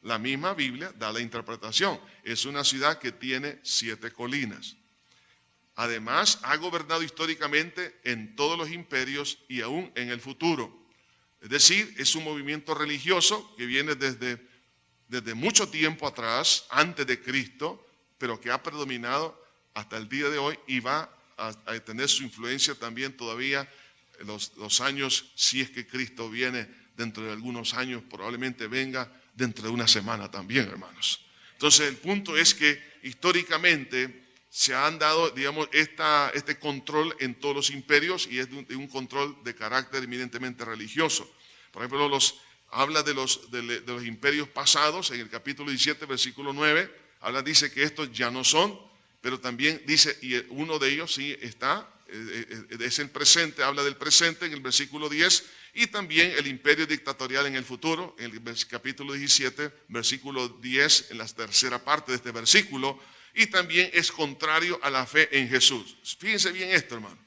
La misma Biblia da la interpretación. Es una ciudad que tiene 7 colinas. Además, ha gobernado históricamente en todos los imperios y aún en el futuro. Es decir, es un movimiento religioso que viene desde mucho tiempo atrás, antes de Cristo, pero que ha predominado hasta el día de hoy y va a tener su influencia también todavía en los años, si es que Cristo viene dentro de algunos años, probablemente venga dentro de una semana también, hermanos. Entonces, el punto es que históricamente se han dado, digamos, este control en todos los imperios y es de un control de carácter eminentemente religioso. Por ejemplo, habla de los imperios pasados, en el capítulo 17, versículo 9, dice que estos ya no son, pero también dice, y uno de ellos sí está, es el presente, habla del presente en el versículo 10, y también el imperio dictatorial en el futuro, en el capítulo 17, versículo 10, en la tercera parte de este versículo, y también es contrario a la fe en Jesús. Fíjense bien esto, hermano.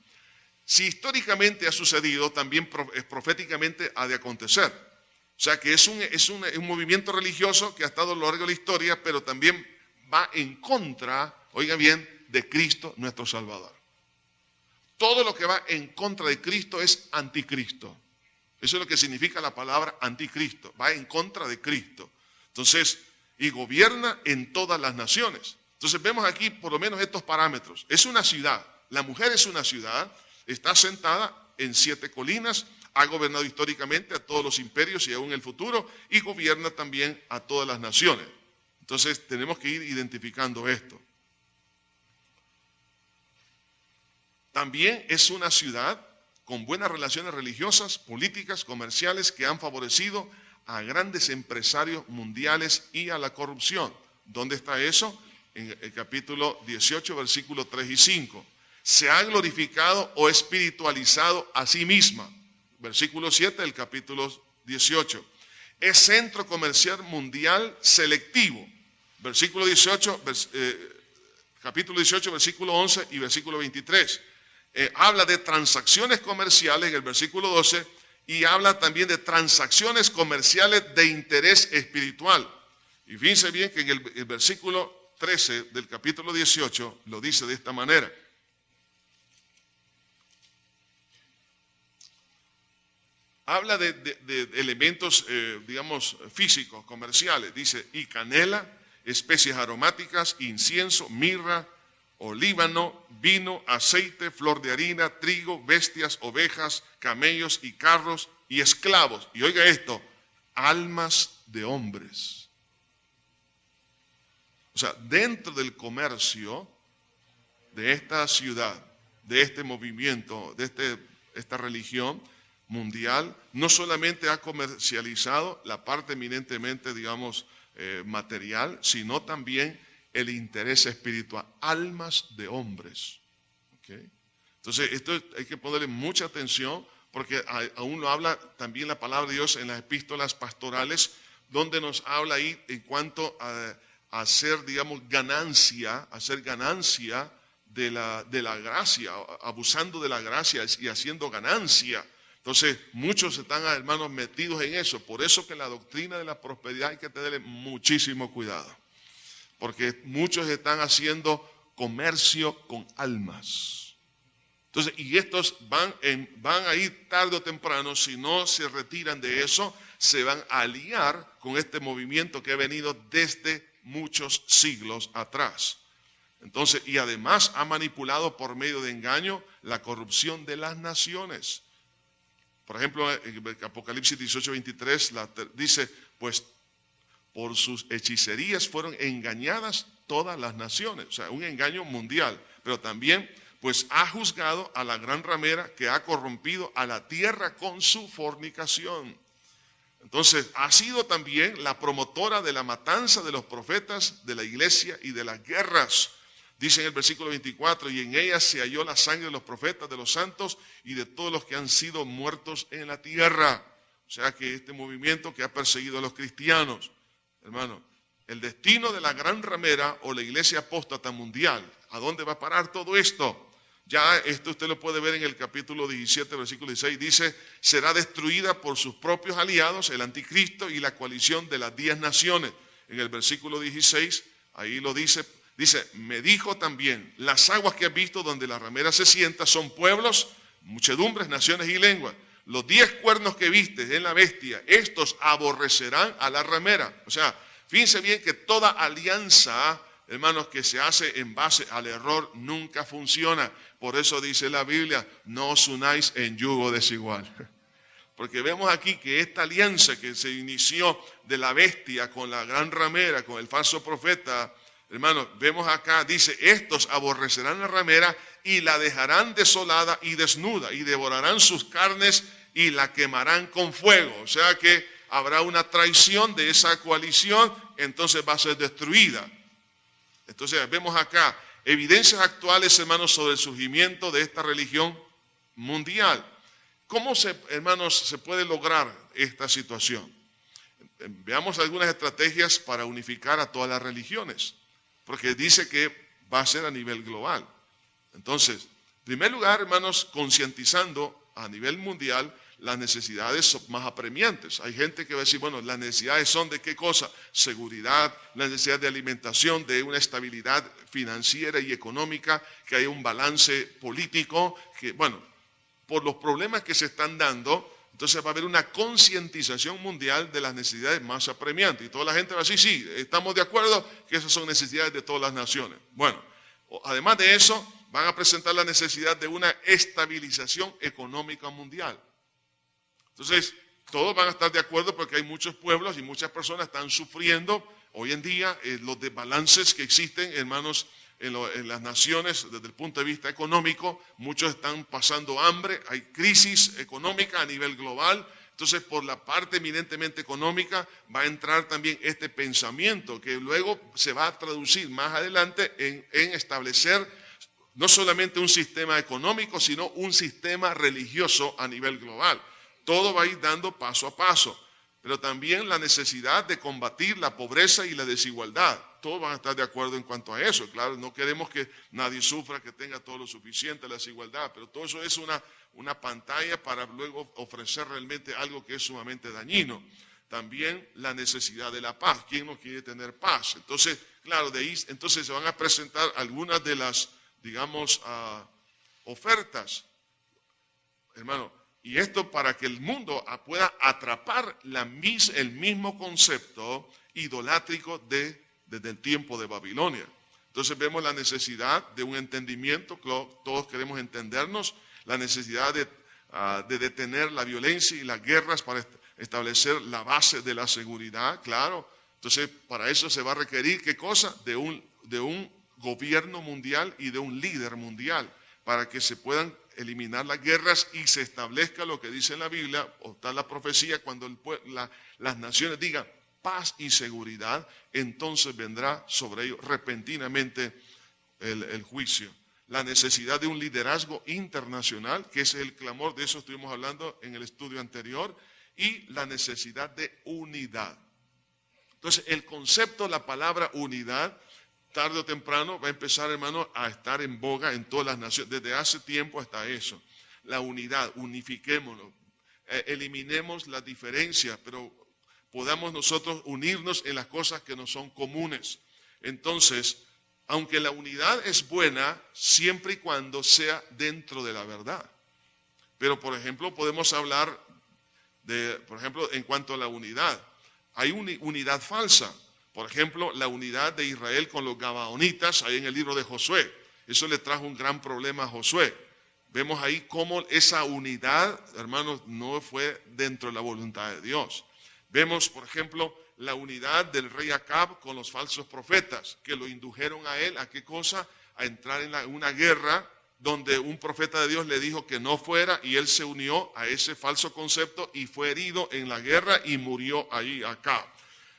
Si históricamente ha sucedido, también proféticamente ha de acontecer. O sea que es un movimiento religioso que ha estado a lo largo de la historia, pero también va en contra, oiga bien, de Cristo nuestro Salvador. Todo lo que va en contra de Cristo es anticristo. Eso es lo que significa la palabra anticristo. Va en contra de Cristo. Entonces, y gobierna en todas las naciones. Entonces vemos aquí por lo menos estos parámetros. Es una ciudad. La mujer es una ciudad. Está sentada en 7 colinas. Ha gobernado históricamente a todos los imperios y aún en el futuro. Y gobierna también a todas las naciones. Entonces tenemos que ir identificando esto. También es una ciudad con buenas relaciones religiosas, políticas, comerciales que han favorecido a grandes empresarios mundiales y a la corrupción. ¿Dónde está eso? En el capítulo 18, versículos 3 y 5. Se ha glorificado o espiritualizado a sí misma. Versículo 7 del capítulo 18. Es centro comercial mundial selectivo. Versículo 18, capítulo 18, versículo 11 y versículo 23. Habla de transacciones comerciales en el versículo 12 y habla también de transacciones comerciales de interés espiritual. Y fíjense bien que en el versículo 13 del capítulo 18 lo dice de esta manera. Habla de elementos, digamos, físicos, comerciales. Dice, y canela, especias aromáticas, incienso, mirra, olíbano, vino, aceite, flor de harina, trigo, bestias, ovejas, camellos y carros y esclavos. Y oiga esto, almas de hombres. O sea, dentro del comercio de esta ciudad, de este movimiento, de esta religión mundial, no solamente ha comercializado la parte eminentemente, digamos, material, sino también el interés espiritual, almas de hombres. ¿Okay? Entonces, esto hay que ponerle mucha atención porque aún lo habla también la palabra de Dios en las epístolas pastorales, donde nos habla ahí en cuanto a hacer, digamos, ganancia de la gracia, abusando de la gracia y haciendo ganancia. Entonces, muchos están, hermanos, metidos en eso. Por eso que la doctrina de la prosperidad hay que tenerle muchísimo cuidado. Porque muchos están haciendo comercio con almas. Entonces, y estos van a ir tarde o temprano, si no se retiran de eso, se van a aliar con este movimiento que ha venido desde muchos siglos atrás. Entonces, y además ha manipulado por medio de engaño la corrupción de las naciones. Por ejemplo, en Apocalipsis 18:23 dice, pues por sus hechicerías fueron engañadas todas las naciones. O sea, un engaño mundial. Pero también, pues ha juzgado a la gran ramera que ha corrompido a la tierra con su fornicación. Entonces, ha sido también la promotora de la matanza de los profetas, de la iglesia y de las guerras. Dice en el versículo 24, y en ella se halló la sangre de los profetas, de los santos y de todos los que han sido muertos en la tierra. O sea que este movimiento que ha perseguido a los cristianos, hermano, el destino de la gran ramera o la iglesia apóstata mundial, ¿a dónde va a parar todo esto? Ya esto usted lo puede ver en el capítulo 17, versículo 16, dice, será destruida por sus propios aliados, el anticristo y la coalición de las 10 naciones. En el versículo 16, ahí lo dice, me dijo también, las aguas que has visto donde la ramera se sienta son pueblos, muchedumbres, naciones y lenguas. Los 10 cuernos que viste en la bestia, estos aborrecerán a la ramera. O sea, fíjense bien que toda alianza, hermanos, que se hace en base al error nunca funciona. Por eso dice la Biblia, no os unáis en yugo desigual. Porque vemos aquí que esta alianza que se inició de la bestia con la gran ramera, con el falso profeta, hermanos, vemos acá, dice, estos aborrecerán la ramera y la dejarán desolada y desnuda y devorarán sus carnes y la quemarán con fuego. O sea que habrá una traición de esa coalición, entonces va a ser destruida. Entonces vemos acá evidencias actuales, hermanos, sobre el surgimiento de esta religión mundial. ¿Cómo, hermanos, se puede lograr esta situación? Veamos algunas estrategias para unificar a todas las religiones, porque dice que va a ser a nivel global. Entonces, en primer lugar, hermanos, concientizando a nivel mundial las necesidades más apremiantes. Hay gente que va a decir, bueno, las necesidades son de qué cosa, seguridad, la necesidad de alimentación, de una estabilidad financiera y económica, que haya un balance político, que bueno, por los problemas que se están dando, entonces va a haber una concientización mundial de las necesidades más apremiantes. Y toda la gente va a decir, sí, estamos de acuerdo que esas son necesidades de todas las naciones. Bueno, además de eso, van a presentar la necesidad de una estabilización económica mundial. Entonces, todos van a estar de acuerdo porque hay muchos pueblos y muchas personas están sufriendo hoy en día los desbalances que existen, hermanos, en las naciones desde el punto de vista económico. Muchos están pasando hambre, hay crisis económica a nivel global. Entonces, por la parte eminentemente económica va a entrar también este pensamiento que luego se va a traducir más adelante en establecer no solamente un sistema económico, sino un sistema religioso a nivel global. Todo va a ir dando paso a paso, pero también la necesidad de combatir la pobreza y la desigualdad. Todos van a estar de acuerdo en cuanto a eso. Claro, no queremos que nadie sufra, que tenga todo lo suficiente, la desigualdad, pero todo eso es una pantalla para luego ofrecer realmente algo que es sumamente dañino. También la necesidad de la paz. ¿Quién no quiere tener paz? Entonces, claro, de ahí entonces se van a presentar algunas de las, digamos, ofertas, hermano. Y esto para que el mundo pueda atrapar el mismo concepto idolátrico desde el tiempo de Babilonia. Entonces vemos la necesidad de un entendimiento, todos queremos entendernos, la necesidad de detener la violencia y las guerras para establecer la base de la seguridad, claro. Entonces para eso se va a requerir, ¿qué cosa? De un gobierno mundial y de un líder mundial, para que se puedan eliminar las guerras y se establezca lo que dice en la Biblia, o está la profecía, cuando las naciones digan paz y seguridad, entonces vendrá sobre ellos repentinamente el juicio. La necesidad de un liderazgo internacional, que ese es el clamor, de eso estuvimos hablando en el estudio anterior, y la necesidad de unidad. Entonces, el concepto, la palabra unidad, tarde o temprano va a empezar, hermano, a estar en boga en todas las naciones. Desde hace tiempo hasta eso. La unidad, unifiquémonos, eliminemos las diferencias, pero podamos nosotros unirnos en las cosas que nos son comunes. Entonces, aunque la unidad es buena, siempre y cuando sea dentro de la verdad. Pero, por ejemplo, podemos hablar por ejemplo, en cuanto a la unidad. Hay unidad falsa. Por ejemplo, la unidad de Israel con los gabaonitas, ahí en el libro de Josué. Eso le trajo un gran problema a Josué. Vemos ahí cómo esa unidad, hermanos, no fue dentro de la voluntad de Dios. Vemos, por ejemplo, la unidad del rey Acab con los falsos profetas, que lo indujeron a él, ¿a qué cosa? A entrar en una guerra donde un profeta de Dios le dijo que no fuera, y él se unió a ese falso concepto y fue herido en la guerra y murió ahí Acab.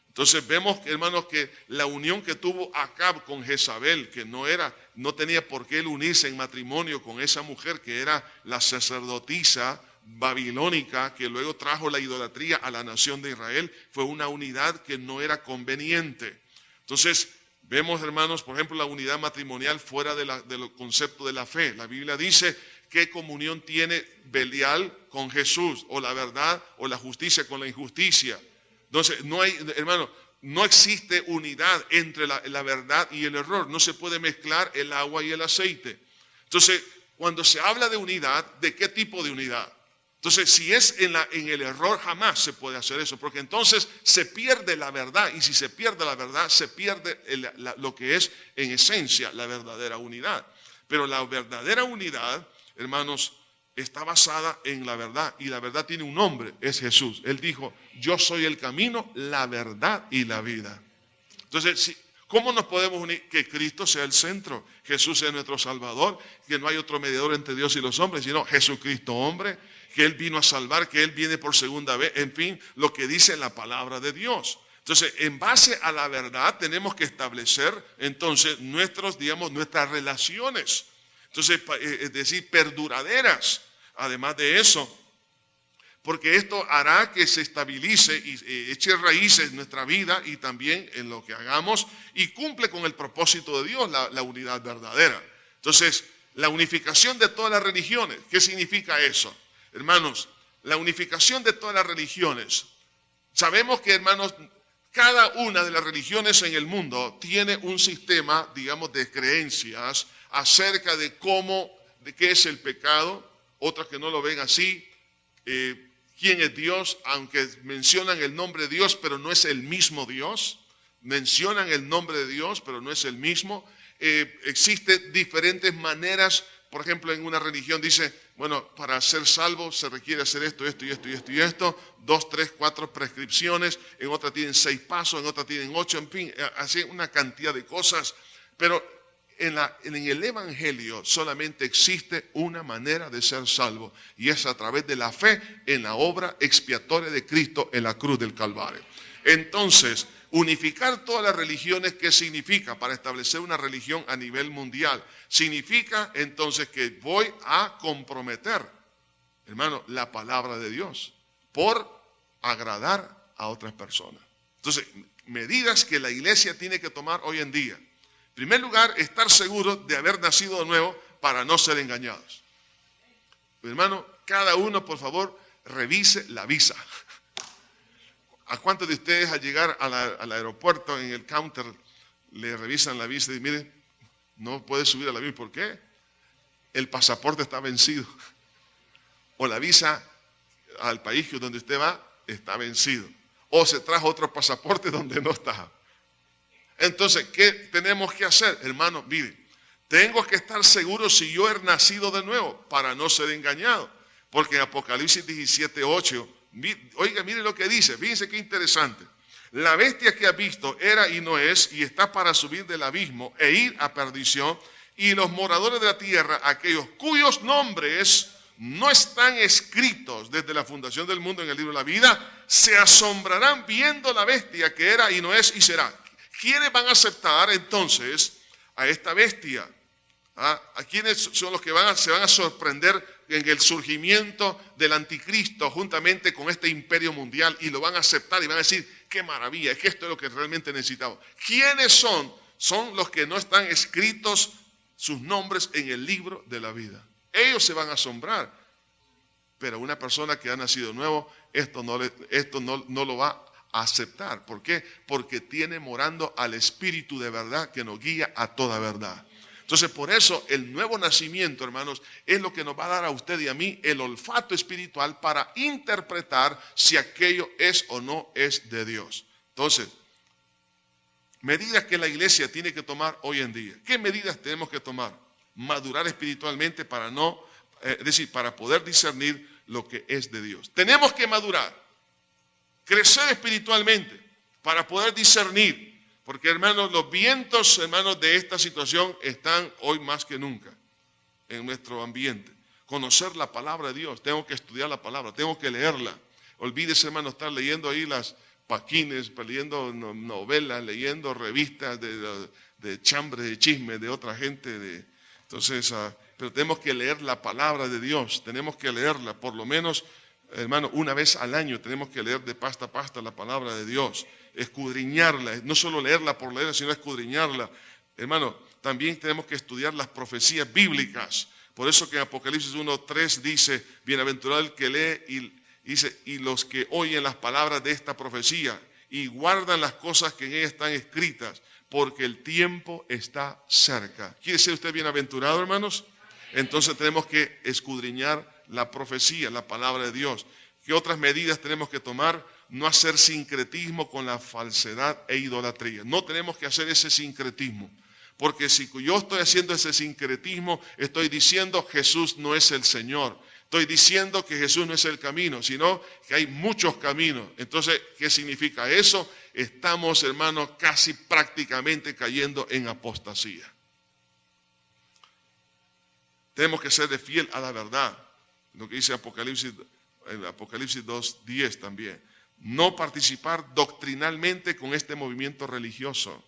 Entonces vemos, hermanos, que la unión que tuvo Acab con Jezabel, que no tenía por qué él unirse en matrimonio con esa mujer que era la sacerdotisa babilónica, que luego trajo la idolatría a la nación de Israel, fue una unidad que no era conveniente. Entonces vemos, hermanos, por ejemplo, la unidad matrimonial fuera del concepto de la fe. La Biblia dice qué comunión tiene Belial con Jesús, o la verdad o la justicia con la injusticia. Entonces, no existe unidad entre la verdad y el error. No se puede mezclar el agua y el aceite. Entonces, cuando se habla de unidad, ¿de qué tipo de unidad? Entonces, si es en el error, jamás se puede hacer eso, porque entonces se pierde la verdad, y si se pierde la verdad, se pierde lo que es en esencia la verdadera unidad. Pero la verdadera unidad, hermanos, está basada en la verdad, y la verdad tiene un nombre, es Jesús. Él dijo, yo soy el camino, la verdad y la vida. Entonces, ¿cómo nos podemos unir? Que Cristo sea el centro, Jesús es nuestro Salvador, que no hay otro mediador entre Dios y los hombres, sino Jesucristo hombre, que Él vino a salvar, que Él viene por segunda vez, en fin, lo que dice la palabra de Dios. Entonces, en base a la verdad tenemos que establecer entonces nuestras relaciones. Entonces, es decir, perduraderas. Además de eso, porque esto hará que se estabilice y eche raíces en nuestra vida y también en lo que hagamos, y cumple con el propósito de Dios, la unidad verdadera. Entonces, la unificación de todas las religiones, ¿qué significa eso? Hermanos, la unificación de todas las religiones. Sabemos que, hermanos, cada una de las religiones en el mundo tiene un sistema, digamos, de creencias acerca de qué es el pecado. Otras que no lo ven así, quién es Dios, aunque mencionan el nombre de Dios, pero no es el mismo Dios. Mencionan el nombre de Dios, pero no es el mismo. Existen diferentes maneras. Por ejemplo, en una religión dice, bueno, para ser salvo se requiere hacer esto, esto y esto y esto y esto. 2, 3, 4 prescripciones. En otra tienen 6 pasos, en otra tienen 8, en fin, así una cantidad de cosas. Pero en el Evangelio solamente existe una manera de ser salvo, y es a través de la fe en la obra expiatoria de Cristo en la cruz del Calvario. Entonces, unificar todas las religiones, ¿qué significa? Para establecer una religión a nivel mundial, significa entonces que voy a comprometer, hermano, la palabra de Dios por agradar a otras personas. Entonces, medidas que la iglesia tiene que tomar hoy en día. En primer lugar, estar seguro de haber nacido de nuevo para no ser engañados. Hermano, cada uno, por favor, revise la visa. ¿A cuántos de ustedes al llegar al aeropuerto en el counter le revisan la visa y miren, no puede subir al avión? ¿Por qué? El pasaporte está vencido. O la visa al país donde usted va está vencido. O se trajo otro pasaporte donde no está. Entonces, ¿qué tenemos que hacer? Hermano, mire, tengo que estar seguro si yo he nacido de nuevo para no ser engañado. Porque en Apocalipsis 17:8, oiga, mire lo que dice, fíjense qué interesante. La bestia que ha visto era y no es, y está para subir del abismo e ir a perdición, y los moradores de la tierra, aquellos cuyos nombres no están escritos desde la fundación del mundo en el libro de la vida, se asombrarán viendo la bestia que era y no es y será. ¿Quiénes van a aceptar entonces a esta bestia? ¿A quiénes son los que se van a sorprender en el surgimiento del anticristo juntamente con este imperio mundial, y lo van a aceptar y van a decir, qué maravilla, es que esto es lo que realmente necesitamos? ¿Quiénes son? Son los que no están escritos sus nombres en el libro de la vida. Ellos se van a asombrar. Pero una persona que ha nacido nuevo, esto no lo va a aceptar. ¿Por qué? Porque tiene morando al Espíritu de verdad que nos guía a toda verdad. Entonces, por eso el nuevo nacimiento, hermanos, es lo que nos va a dar a usted y a mí el olfato espiritual para interpretar si aquello es o no es de Dios. Entonces, medidas que la iglesia tiene que tomar hoy en día. ¿Qué medidas tenemos que tomar? Madurar espiritualmente para para poder discernir lo que es de Dios. Tenemos que madurar, crecer espiritualmente para poder discernir. Porque, hermanos, los vientos, hermanos, de esta situación están hoy más que nunca en nuestro ambiente. Conocer la palabra de Dios, tengo que estudiar la palabra, tengo que leerla. Olvídese, hermano, estar leyendo ahí las paquines, leyendo novelas, leyendo revistas de chambre, de chisme de otra gente. Entonces, pero tenemos que leer la palabra de Dios, tenemos que leerla por lo menos, hermano, una vez al año tenemos que leer de pasta a pasta la palabra de Dios, escudriñarla, no solo leerla por leerla, sino escudriñarla. Hermano, también tenemos que estudiar las profecías bíblicas. Por eso que en Apocalipsis 1:3 dice, bienaventurado el que lee y los que oyen las palabras de esta profecía y guardan las cosas que en ella están escritas, porque el tiempo está cerca. ¿Quiere ser usted bienaventurado, hermanos? Entonces tenemos que escudriñar la profecía, la palabra de Dios. ¿Qué otras medidas tenemos que tomar? No hacer sincretismo con la falsedad e idolatría. No tenemos que hacer ese sincretismo. Porque si yo estoy haciendo ese sincretismo, estoy diciendo Jesús no es el Señor. Estoy diciendo que Jesús no es el camino, sino que hay muchos caminos. Entonces, ¿qué significa eso? Estamos, hermanos, casi prácticamente cayendo en apostasía. Tenemos que ser fiel a la verdad. Lo que dice Apocalipsis 2:10 también. No participar doctrinalmente con este movimiento religioso.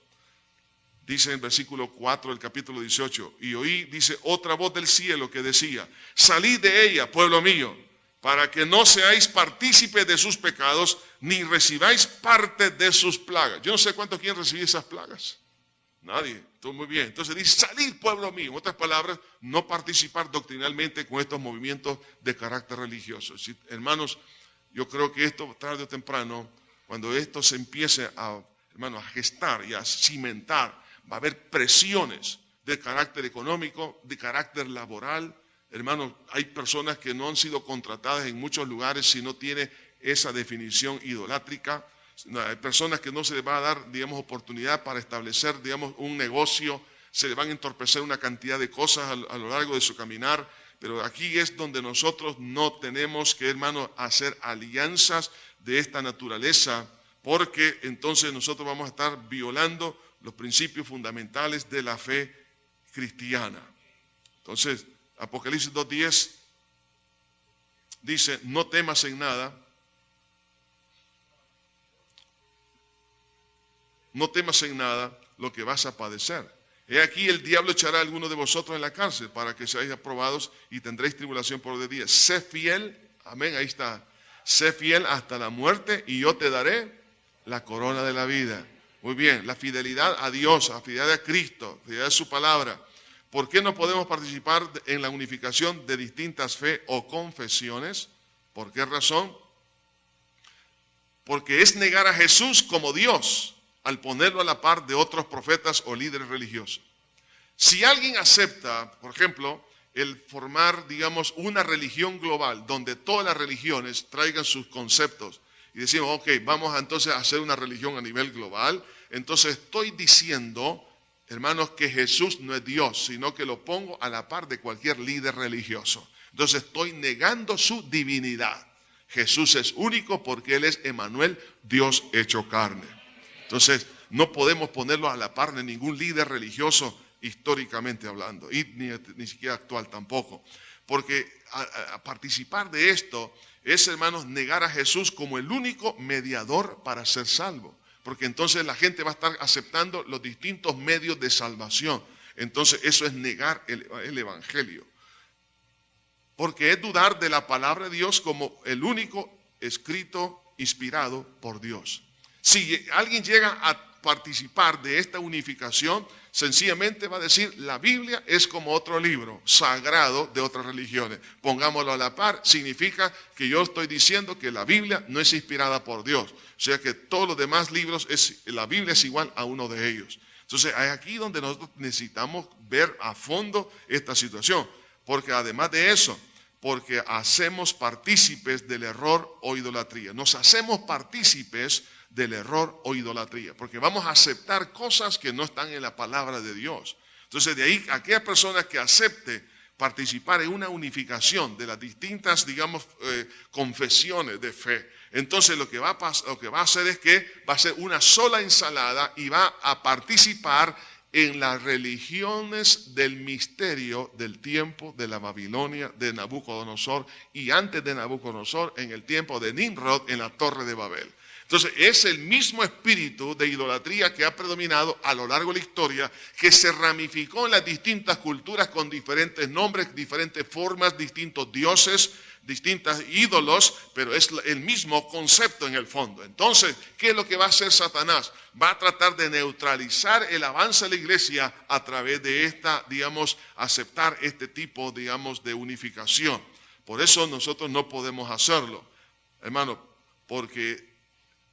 Dice en el versículo 4 del capítulo 18, y oí, dice, otra voz del cielo que decía, salid de ella, pueblo mío, para que no seáis partícipes de sus pecados, ni recibáis parte de sus plagas. Yo no sé cuántos quieren recibir esas plagas. Nadie. Todo muy bien. Entonces dice, salid, pueblo mío. En otras palabras, no participar doctrinalmente con estos movimientos de carácter religioso. Sí, hermanos, yo creo que esto, tarde o temprano, cuando esto se empiece a gestar y a cimentar, va a haber presiones de carácter económico, de carácter laboral. Hermanos, hay personas que no han sido contratadas en muchos lugares si no tiene esa definición idolátrica. Hay personas que no se les va a dar, digamos, oportunidad para establecer, digamos, un negocio. Se les van a entorpecer una cantidad de cosas a lo largo de su caminar. Pero aquí es donde nosotros no tenemos que, hermanos, hacer alianzas de esta naturaleza, porque entonces nosotros vamos a estar violando los principios fundamentales de la fe cristiana. Entonces, Apocalipsis 2:10 dice, no temas en nada, lo que vas a padecer. He aquí el diablo echará a alguno de vosotros en la cárcel para que seáis aprobados y tendréis tribulación por 10 días. Sé fiel, amén, ahí está. Sé fiel hasta la muerte y yo te daré la corona de la vida. Muy bien, la fidelidad a Dios, la fidelidad a Cristo, la fidelidad a su palabra. ¿Por qué no podemos participar en la unificación de distintas fe o confesiones? ¿Por qué razón? Porque es negar a Jesús como Dios al ponerlo a la par de otros profetas o líderes religiosos. Si alguien acepta, por ejemplo, el formar, digamos, una religión global donde todas las religiones traigan sus conceptos y decimos, ok, vamos entonces a hacer una religión a nivel global, entonces estoy diciendo, hermanos, que Jesús no es Dios, sino que lo pongo a la par de cualquier líder religioso. Entonces estoy negando su divinidad. Jesús es único porque Él es Emmanuel, Dios hecho carne. Entonces no podemos ponerlo a la par de ningún líder religioso históricamente hablando, y ni siquiera actual tampoco. Porque a participar de esto es, hermanos, negar a Jesús como el único mediador para ser salvo. Porque entonces la gente va a estar aceptando los distintos medios de salvación. Entonces eso es negar el Evangelio. Porque es dudar de la palabra de Dios como el único escrito, inspirado por Dios. Si alguien llega a participar de esta unificación, sencillamente va a decir, la Biblia es como otro libro sagrado de otras religiones. Pongámoslo a la par, significa que yo estoy diciendo que la Biblia no es inspirada por Dios. O sea que todos los demás libros, la Biblia es igual a uno de ellos. Entonces, es aquí donde nosotros necesitamos ver a fondo esta situación. Porque además de eso, porque hacemos partícipes del error o idolatría. Nos hacemos partícipes del error o idolatría, porque vamos a aceptar cosas que no están en la palabra de Dios. Entonces, de ahí, aquella persona que acepte participar en una unificación de las distintas, digamos, confesiones de fe, entonces lo que va a hacer es que va a ser una sola ensalada y va a participar en las religiones del misterio del tiempo de la Babilonia de Nabucodonosor y antes de Nabucodonosor en el tiempo de Nimrod en la Torre de Babel. Entonces, es el mismo espíritu de idolatría que ha predominado a lo largo de la historia, que se ramificó en las distintas culturas con diferentes nombres, diferentes formas, distintos dioses, distintos ídolos, pero es el mismo concepto en el fondo. Entonces, ¿qué es lo que va a hacer Satanás? Va a tratar de neutralizar el avance de la iglesia a través de esta, aceptar este tipo, de unificación. Por eso nosotros no podemos hacerlo, hermano, porque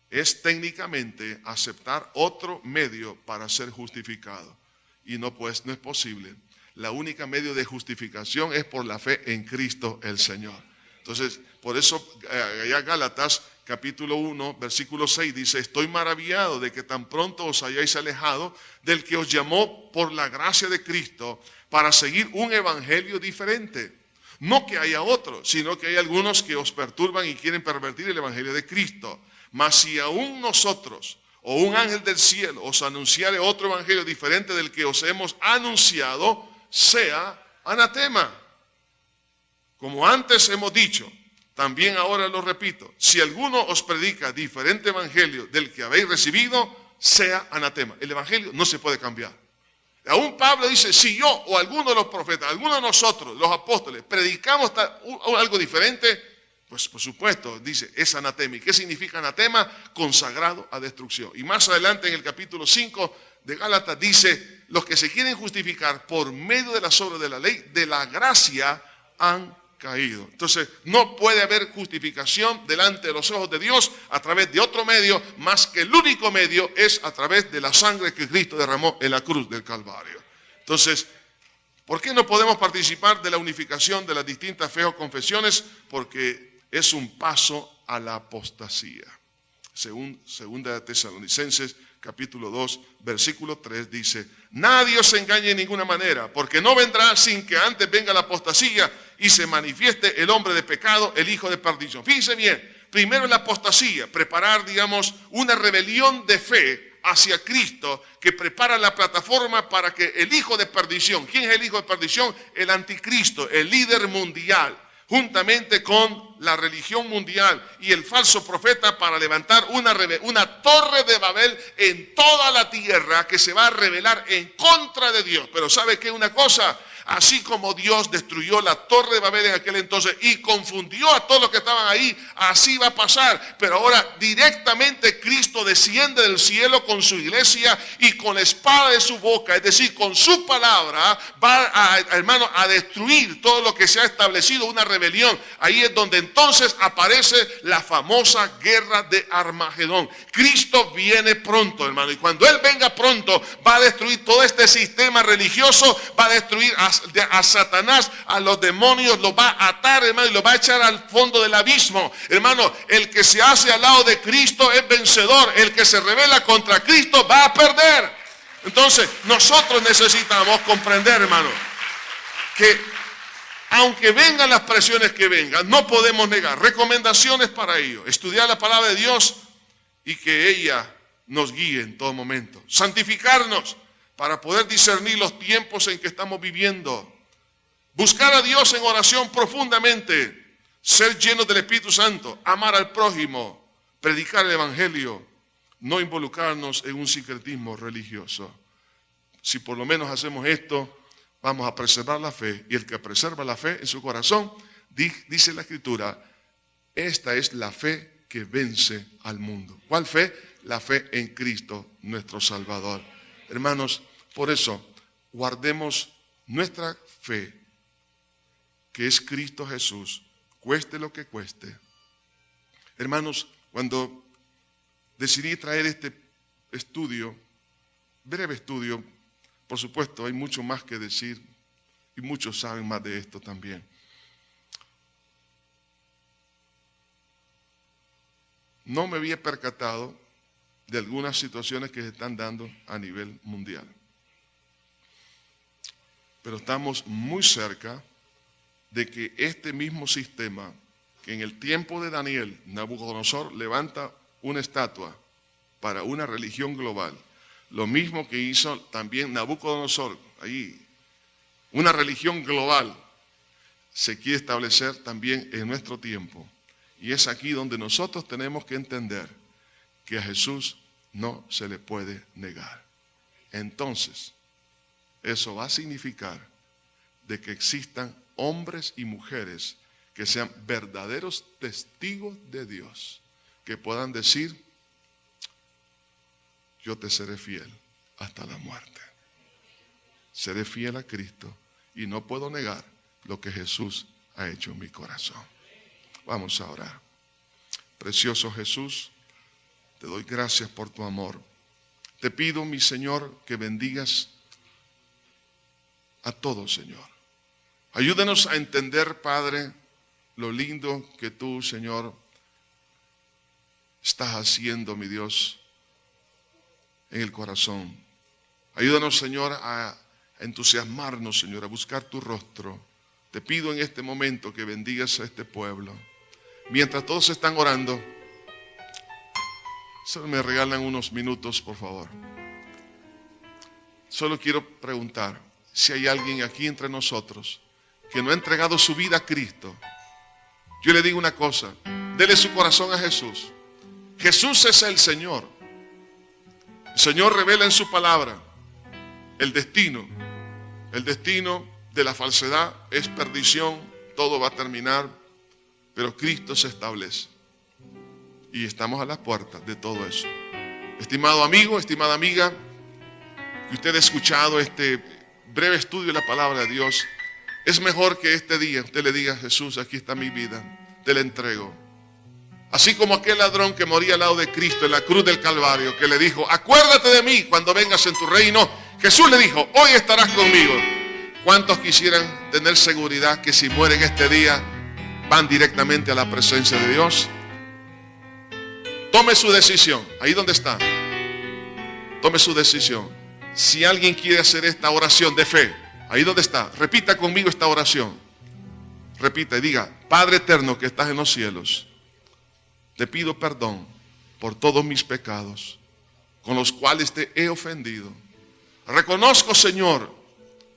es técnicamente aceptar otro medio para ser justificado. Y no es posible. La única medio de justificación es por la fe en Cristo el Señor. Entonces, por eso allá Gálatas capítulo 1, versículo 6 dice: estoy maravillado de que tan pronto os hayáis alejado del que os llamó por la gracia de Cristo para seguir un evangelio diferente. No que haya otro, sino que hay algunos que os perturban y quieren pervertir el evangelio de Cristo. Mas si aún nosotros o un ángel del cielo os anunciare otro evangelio diferente del que os hemos anunciado, sea anatema. Como antes hemos dicho, también ahora lo repito: si alguno os predica diferente evangelio del que habéis recibido, sea anatema. El evangelio no se puede cambiar. Aún Pablo dice: si yo o alguno de los profetas, alguno de nosotros, los apóstoles, predicamos algo diferente, pues por supuesto, dice, es anatema. ¿Y qué significa anatema? Consagrado a destrucción. Y más adelante en el capítulo 5 de Gálatas dice: los que se quieren justificar por medio de las obras de la ley, de la gracia, han caído. Entonces, no puede haber justificación delante de los ojos de Dios a través de otro medio, más que el único medio es a través de la sangre que Cristo derramó en la cruz del Calvario. Entonces, ¿por qué no podemos participar de la unificación de las distintas fe o confesiones? Porque es un paso a la apostasía. Segunda de Tesalonicenses capítulo 2, versículo 3 dice: nadie os engañe en ninguna manera, porque no vendrá sin que antes venga la apostasía y se manifieste el hombre de pecado, el hijo de perdición. Fíjense bien, primero la apostasía, preparar, una rebelión de fe hacia Cristo que prepara la plataforma para que el hijo de perdición, ¿quién es el hijo de perdición? El anticristo, el líder mundial, juntamente con la religión mundial y el falso profeta, para levantar una torre de Babel en toda la tierra que se va a rebelar en contra de Dios. Pero ¿sabe qué? Una cosa: así como Dios destruyó la torre de Babel en aquel entonces y confundió a todos los que estaban ahí, así va a pasar. Pero ahora directamente Cristo desciende del cielo con su iglesia y con la espada de su boca, es decir, con su palabra, va a destruir todo lo que se ha establecido, una rebelión. Ahí es donde entonces aparece la famosa guerra de Armagedón. Cristo viene pronto, hermano, y cuando Él venga pronto va a destruir todo este sistema religioso, va a destruir a Satanás, a los demonios, los va a atar, hermano, y los va a echar al fondo del abismo. Hermano, el que se hace al lado de Cristo es vencedor. El que se rebela contra Cristo va a perder. Entonces, nosotros necesitamos comprender, hermano, que aunque vengan las presiones que vengan, no podemos negar recomendaciones para ello: estudiar la palabra de Dios y que ella nos guíe en todo momento, santificarnos para poder discernir los tiempos en que estamos viviendo, buscar a Dios en oración profundamente, ser llenos del Espíritu Santo, amar al prójimo, predicar el evangelio, no involucrarnos en un sincretismo religioso. Si por lo menos hacemos esto, vamos a preservar la fe, y el que preserva la fe en su corazón, dice la Escritura, esta es la fe que vence al mundo. ¿Cuál fe? La fe en Cristo, nuestro Salvador. Hermanos, por eso, guardemos nuestra fe, que es Cristo Jesús, cueste lo que cueste. Hermanos, cuando decidí traer este estudio, breve estudio, por supuesto, hay mucho más que decir y muchos saben más de esto también. No me había percatado de algunas situaciones que se están dando a nivel mundial. Pero estamos muy cerca de que este mismo sistema, que en el tiempo de Daniel, Nabucodonosor levanta una estatua para una religión global, lo mismo que hizo también Nabucodonosor, ahí, una religión global, se quiere establecer también en nuestro tiempo. Y es aquí donde nosotros tenemos que entender que a Jesús no se le puede negar. Entonces, eso va a significar de que existan hombres y mujeres que sean verdaderos testigos de Dios, que puedan decir: yo te seré fiel hasta la muerte. Seré fiel a Cristo y no puedo negar lo que Jesús ha hecho en mi corazón. Vamos a orar. Precioso Jesús, te doy gracias por tu amor. Te pido, mi Señor, que bendigas a todos, Señor. Ayúdanos a entender, Padre, lo lindo que tú, Señor, estás haciendo, mi Dios, en el corazón. Ayúdanos, Señor, a entusiasmarnos, Señor, a buscar tu rostro. Te pido en este momento que bendigas a este pueblo. Mientras todos están orando, solo me regalan unos minutos, por favor. Solo quiero preguntar si hay alguien aquí entre nosotros que no ha entregado su vida a Cristo. Yo le digo una cosa: dele su corazón a Jesús. Jesús es el Señor. El Señor revela en su palabra el destino. El destino de la falsedad es perdición. Todo va a terminar, pero Cristo se establece. Y estamos a las puertas de todo eso. Estimado amigo, estimada amiga, que usted ha escuchado este breve estudio de la palabra de Dios, es mejor que este día usted le diga: Jesús, aquí está mi vida, te la entrego. Así como aquel ladrón que moría al lado de Cristo en la cruz del Calvario, que le dijo: acuérdate de mí cuando vengas en tu reino. Jesús le dijo: hoy estarás conmigo. ¿Cuántos quisieran tener seguridad que si mueren este día van directamente a la presencia de Dios? Tome su decisión, ahí donde está. Tome su decisión. Si alguien quiere hacer esta oración de fe, ahí donde está, repita conmigo esta oración. Repita y diga: Padre eterno que estás en los cielos, te pido perdón por todos mis pecados con los cuales te he ofendido. Reconozco, Señor,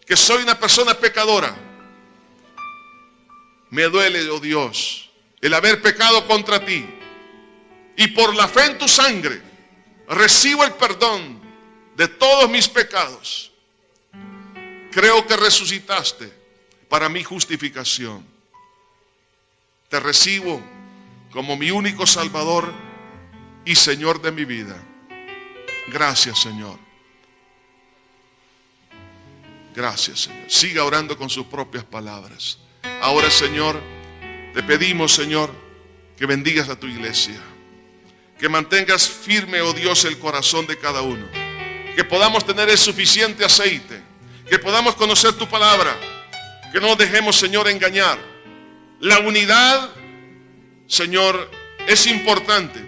que soy una persona pecadora. Me duele, oh Dios, el haber pecado contra ti. Y por la fe en tu sangre, recibo el perdón de todos mis pecados. Creo que resucitaste para mi justificación. Te recibo como mi único Salvador y Señor de mi vida. Gracias, Señor. Gracias, Señor. Siga orando con sus propias palabras. Ahora, Señor, te pedimos, Señor, que bendigas a tu iglesia. Que mantengas firme, oh Dios, el corazón de cada uno. Que podamos tener el suficiente aceite. Que podamos conocer tu palabra. Que no nos dejemos, Señor, engañar. La unidad, Señor, es importante,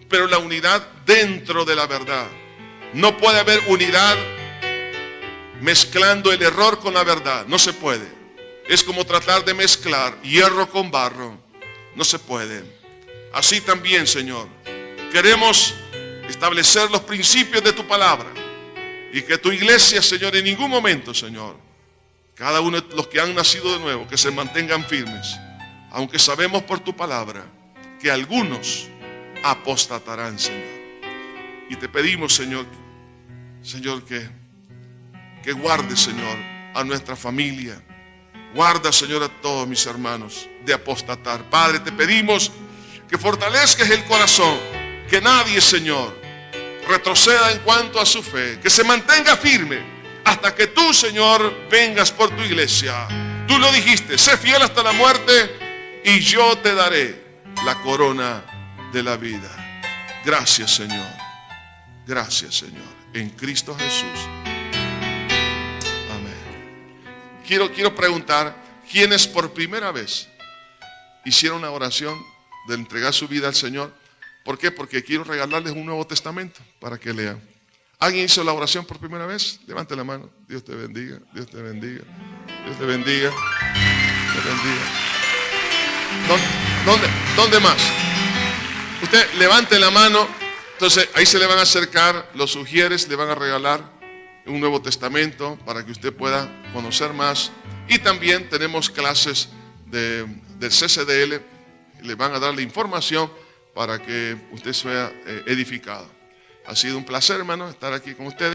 pero la unidad dentro de la verdad. No puede haber unidad mezclando el error con la verdad. No se puede. Es como tratar de mezclar hierro con barro. No se puede. Así también, Señor, queremos establecer los principios de tu palabra. Y que tu iglesia, Señor, en ningún momento, Señor, cada uno de los que han nacido de nuevo, que se mantengan firmes. Aunque sabemos por tu palabra que algunos apostatarán, Señor. Y te pedimos, Señor, que guarde, Señor, a nuestra familia. Guarda, Señor, a todos mis hermanos de apostatar. Padre, te pedimos que fortalezcas el corazón. Que nadie, Señor, retroceda en cuanto a su fe. Que se mantenga firme hasta que tú, Señor, vengas por tu iglesia. Tú lo dijiste: sé fiel hasta la muerte y yo te daré la corona de la vida. Gracias, Señor. Gracias, Señor. En Cristo Jesús. Quiero preguntar, ¿quiénes por primera vez hicieron una oración de entregar su vida al Señor? ¿Por qué? Porque quiero regalarles un Nuevo Testamento para que lean. ¿Alguien hizo la oración por primera vez? Levante la mano. Dios te bendiga, Dios te bendiga, Dios te bendiga, Dios te bendiga. ¿Dónde más? Usted levante la mano. Entonces ahí se le van a acercar los sugieres, le van a regalar un Nuevo Testamento para que usted pueda conocer más. Y también tenemos clases del CCDL, le van a dar la información para que usted sea edificado. Ha sido un placer, hermano, estar aquí con ustedes.